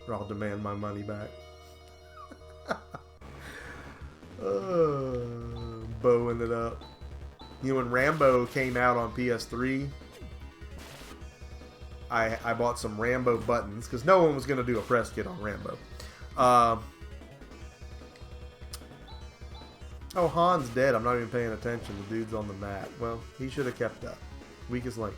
Or I'll demand my money back. Bowing it up. You know, when Rambo came out on PS3, I bought some Rambo buttons because no one was going to do a press kit on Rambo. Oh, Han's dead. I'm not even paying attention. The dude's on the mat. Well, he should have kept up. Weakest link.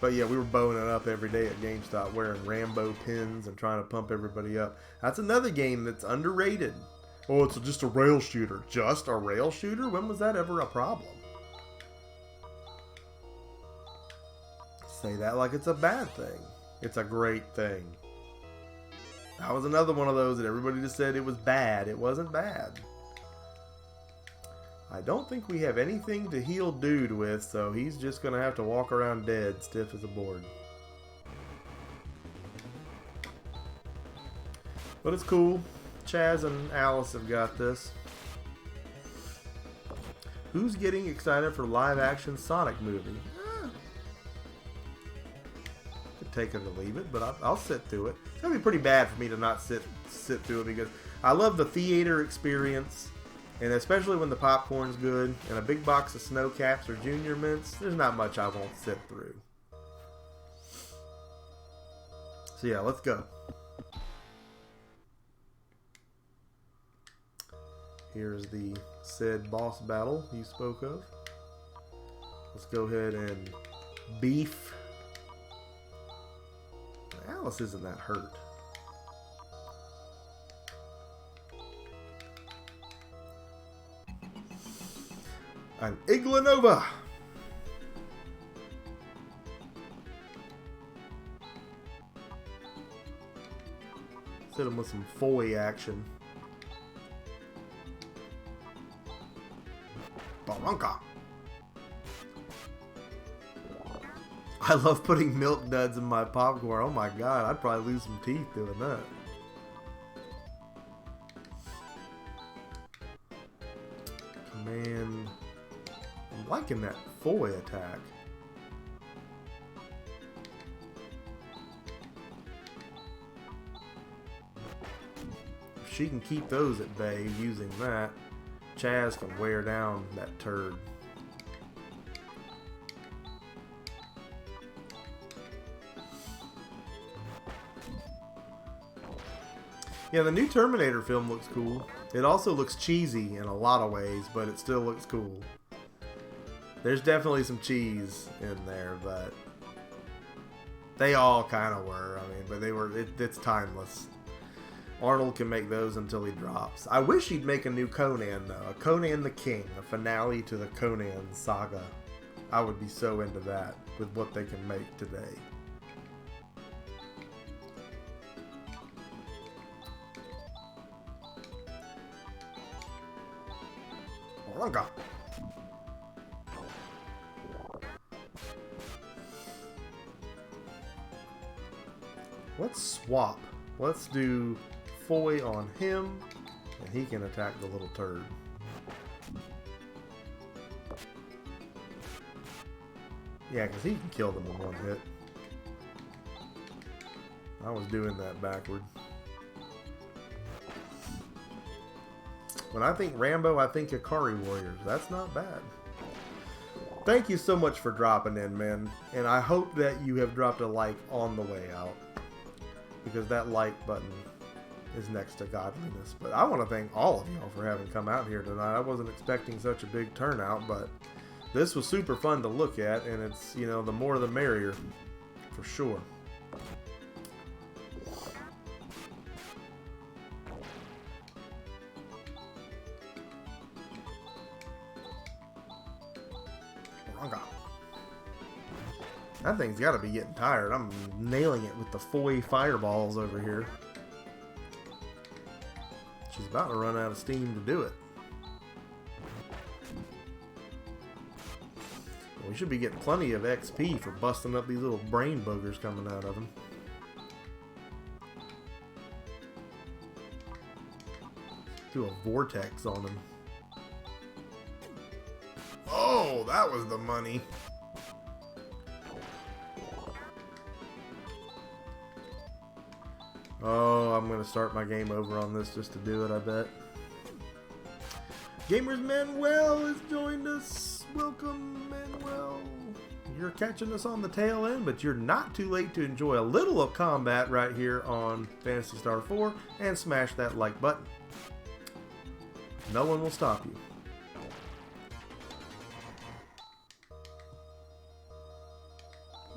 But yeah, we were bowing it up every day at GameStop, wearing Rambo pins and trying to pump everybody up. That's another game that's underrated. Oh, it's just a rail shooter. Just a rail shooter? When was that ever a problem? Say that like it's a bad thing. It's a great thing. That was another one of those that everybody just said it was bad. It wasn't bad. I don't think we have anything to heal Dude with, so he's just going to have to walk around dead, stiff as a board. But it's cool. Chaz and Alice have got this. Who's getting excited for live-action Sonic movie? Could take it or leave it, but I'll sit through it. It's going to be pretty bad for me to not sit through it because I love the theater experience. And especially when the popcorn's good and a big box of snow caps or junior mints, there's not much I won't sit through. So yeah, let's go. Here's the said boss battle you spoke of. Let's go ahead and beef. Alice isn't that hurt. An Iglanova. Hit him with some foy action. Baranka. I love putting milk duds in my popcorn. Oh my god, I'd probably lose some teeth doing that. Command. I'm liking that foy attack. If she can keep those at bay using that, Chaz can wear down that turd. Yeah, the new Terminator film looks cool. It also looks cheesy in a lot of ways, but it still looks cool. There's definitely some cheese in there, but they all kind of were. I mean, but they were. It's timeless. Arnold can make those until he drops. I wish he'd make a new Conan though. A Conan the King, a finale to the Conan saga. I would be so into that with what they can make today. Oranga. Let's swap. Let's do foy on him, and he can attack the little turd. Yeah, because he can kill them in one hit. I was doing that backward. When I think Rambo, I think Ikari Warriors. That's not bad. Thank you so much for dropping in, man. And I hope that you have dropped a like on the way out, because that like button is next to godliness. But I want to thank all of y'all for having come out here tonight. I wasn't expecting such a big turnout, but this was super fun to look at, and it's, you know, the more the merrier, for sure. That thing's got to be getting tired. I'm nailing it with the foy fireballs over here. She's about to run out of steam to do it. We should be getting plenty of XP for busting up these little brain boogers coming out of them. Do a vortex on them. Oh, that was the money. Oh, I'm going to start my game over on this just to do it, I bet. Gamers Manuel has joined us. Welcome, Manuel. You're catching us on the tail end, but you're not too late to enjoy a little of combat right here on Phantasy Star 4 and smash that like button. No one will stop you.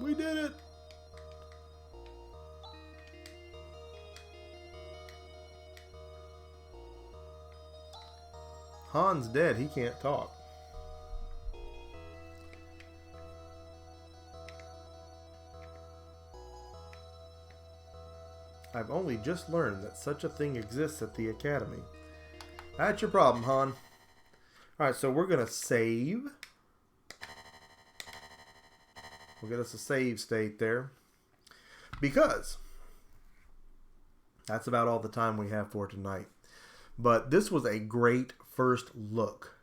We did it! Han's dead. He can't talk. I've only just learned that such a thing exists at the Academy. That's your problem, hon. Alright, so we're going to save. We'll get us a save state there. Because that's about all the time we have for tonight. But this was a great first look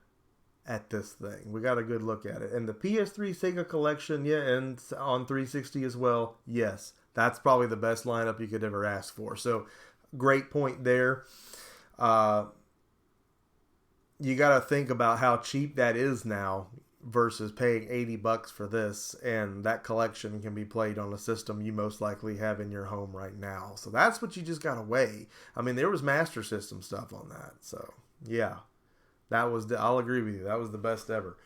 at this thing. We got a good look at it. And the PS3 Sega collection, yeah, and on 360 as well, yes. That's probably the best lineup you could ever ask for. So, great point there. You got to think about how cheap that is now versus paying $80 for this, and that collection can be played on a system you most likely have in your home right now. So that's what you just got to weigh. I mean, there was Master System stuff on that. So, yeah. I'll agree with you. That was the best ever.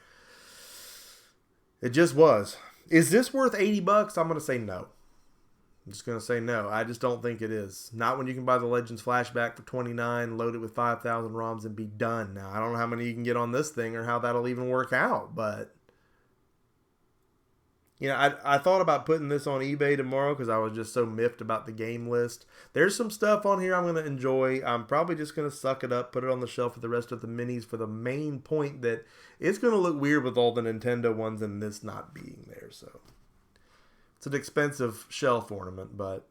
It just was. Is this worth $80? I'm going to say no. I'm just going to say no. I just don't think it is. Not when you can buy the Legends Flashback for $29, load it with 5,000 ROMs, and be done. Now, I don't know how many you can get on this thing or how that'll even work out, but you know, I thought about putting this on eBay tomorrow because I was just so miffed about the game list. There's some stuff on here I'm going to enjoy. I'm probably just going to suck it up, put it on the shelf with the rest of the minis for the main point that it's going to look weird with all the Nintendo ones and this not being there, so. It's an expensive shelf ornament, but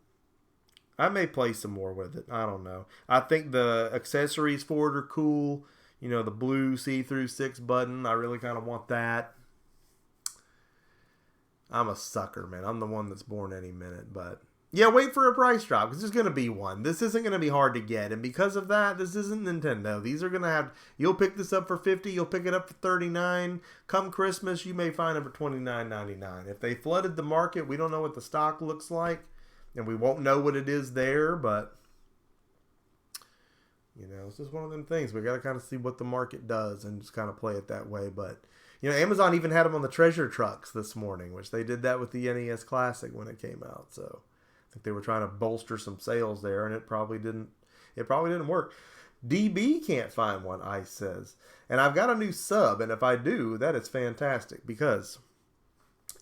I may play some more with it. I don't know. I think the accessories for it are cool. You know, the blue see-through 6 button. I really kind of want that. I'm a sucker, man. I'm the one that's born any minute, but yeah, wait for a price drop because there's going to be one. This isn't going to be hard to get, and because of that, this isn't Nintendo. These are going to have, you'll pick this up for $50, you'll pick it up for $39. Come Christmas, you may find it for $29.99. If they flooded the market, we don't know what the stock looks like, and we won't know what it is there, but you know, it's just one of them things. We got to kind of see what the market does and just kind of play it that way, but you know, Amazon even had them on the treasure trucks this morning, which they did that with the NES Classic when it came out, so I think they were trying to bolster some sales there, and it probably didn't work. DB can't find one, Ice says. And I've got a new sub, and if I do, that is fantastic, because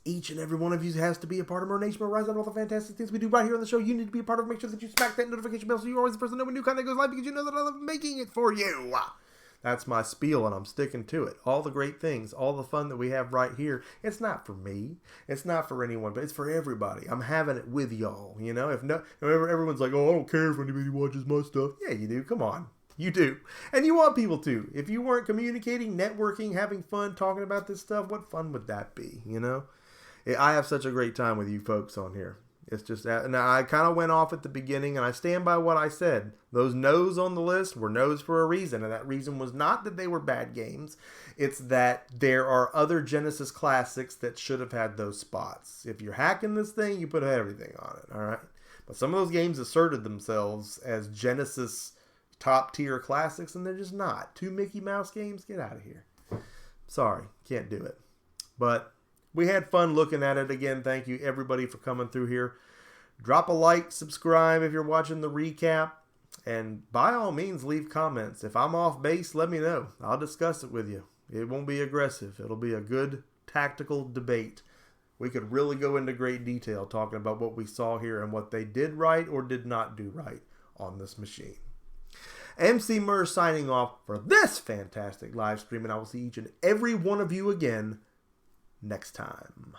each and every one of you has to be a part of Mur-Nation. Rise on all the fantastic things we do right here on the show. You need to be a part of it. Make sure that you smack that notification bell so you're always the first to know when new content goes live, because you know that I love making it for you. That's my spiel, and I'm sticking to it. All the great things, all the fun that we have right here, it's not for me. It's not for anyone, but it's for everybody. I'm having it with y'all, you know? If everyone's like, oh, I don't care if anybody watches my stuff. Yeah, you do. Come on. You do. And you want people to. If you weren't communicating, networking, having fun, talking about this stuff, what fun would that be, you know? I have such a great time with you folks on here. It's just that. Now, I kind of went off at the beginning, and I stand by what I said. Those no's on the list were no's for a reason, and that reason was not that they were bad games. It's that there are other Genesis classics that should have had those spots. If you're hacking this thing, you put everything on it, all right? But some of those games asserted themselves as Genesis top-tier classics, and they're just not. 2 Mickey Mouse games? Get out of here. Sorry, can't do it. But we had fun looking at it again. Thank you, everybody, for coming through here. Drop a like, subscribe if you're watching the recap, and by all means, leave comments. If I'm off base, let me know. I'll discuss it with you. It won't be aggressive. It'll be a good tactical debate. We could really go into great detail talking about what we saw here and what they did right or did not do right on this machine. Emceemur signing off for this fantastic live stream, and I will see each and every one of you again next time.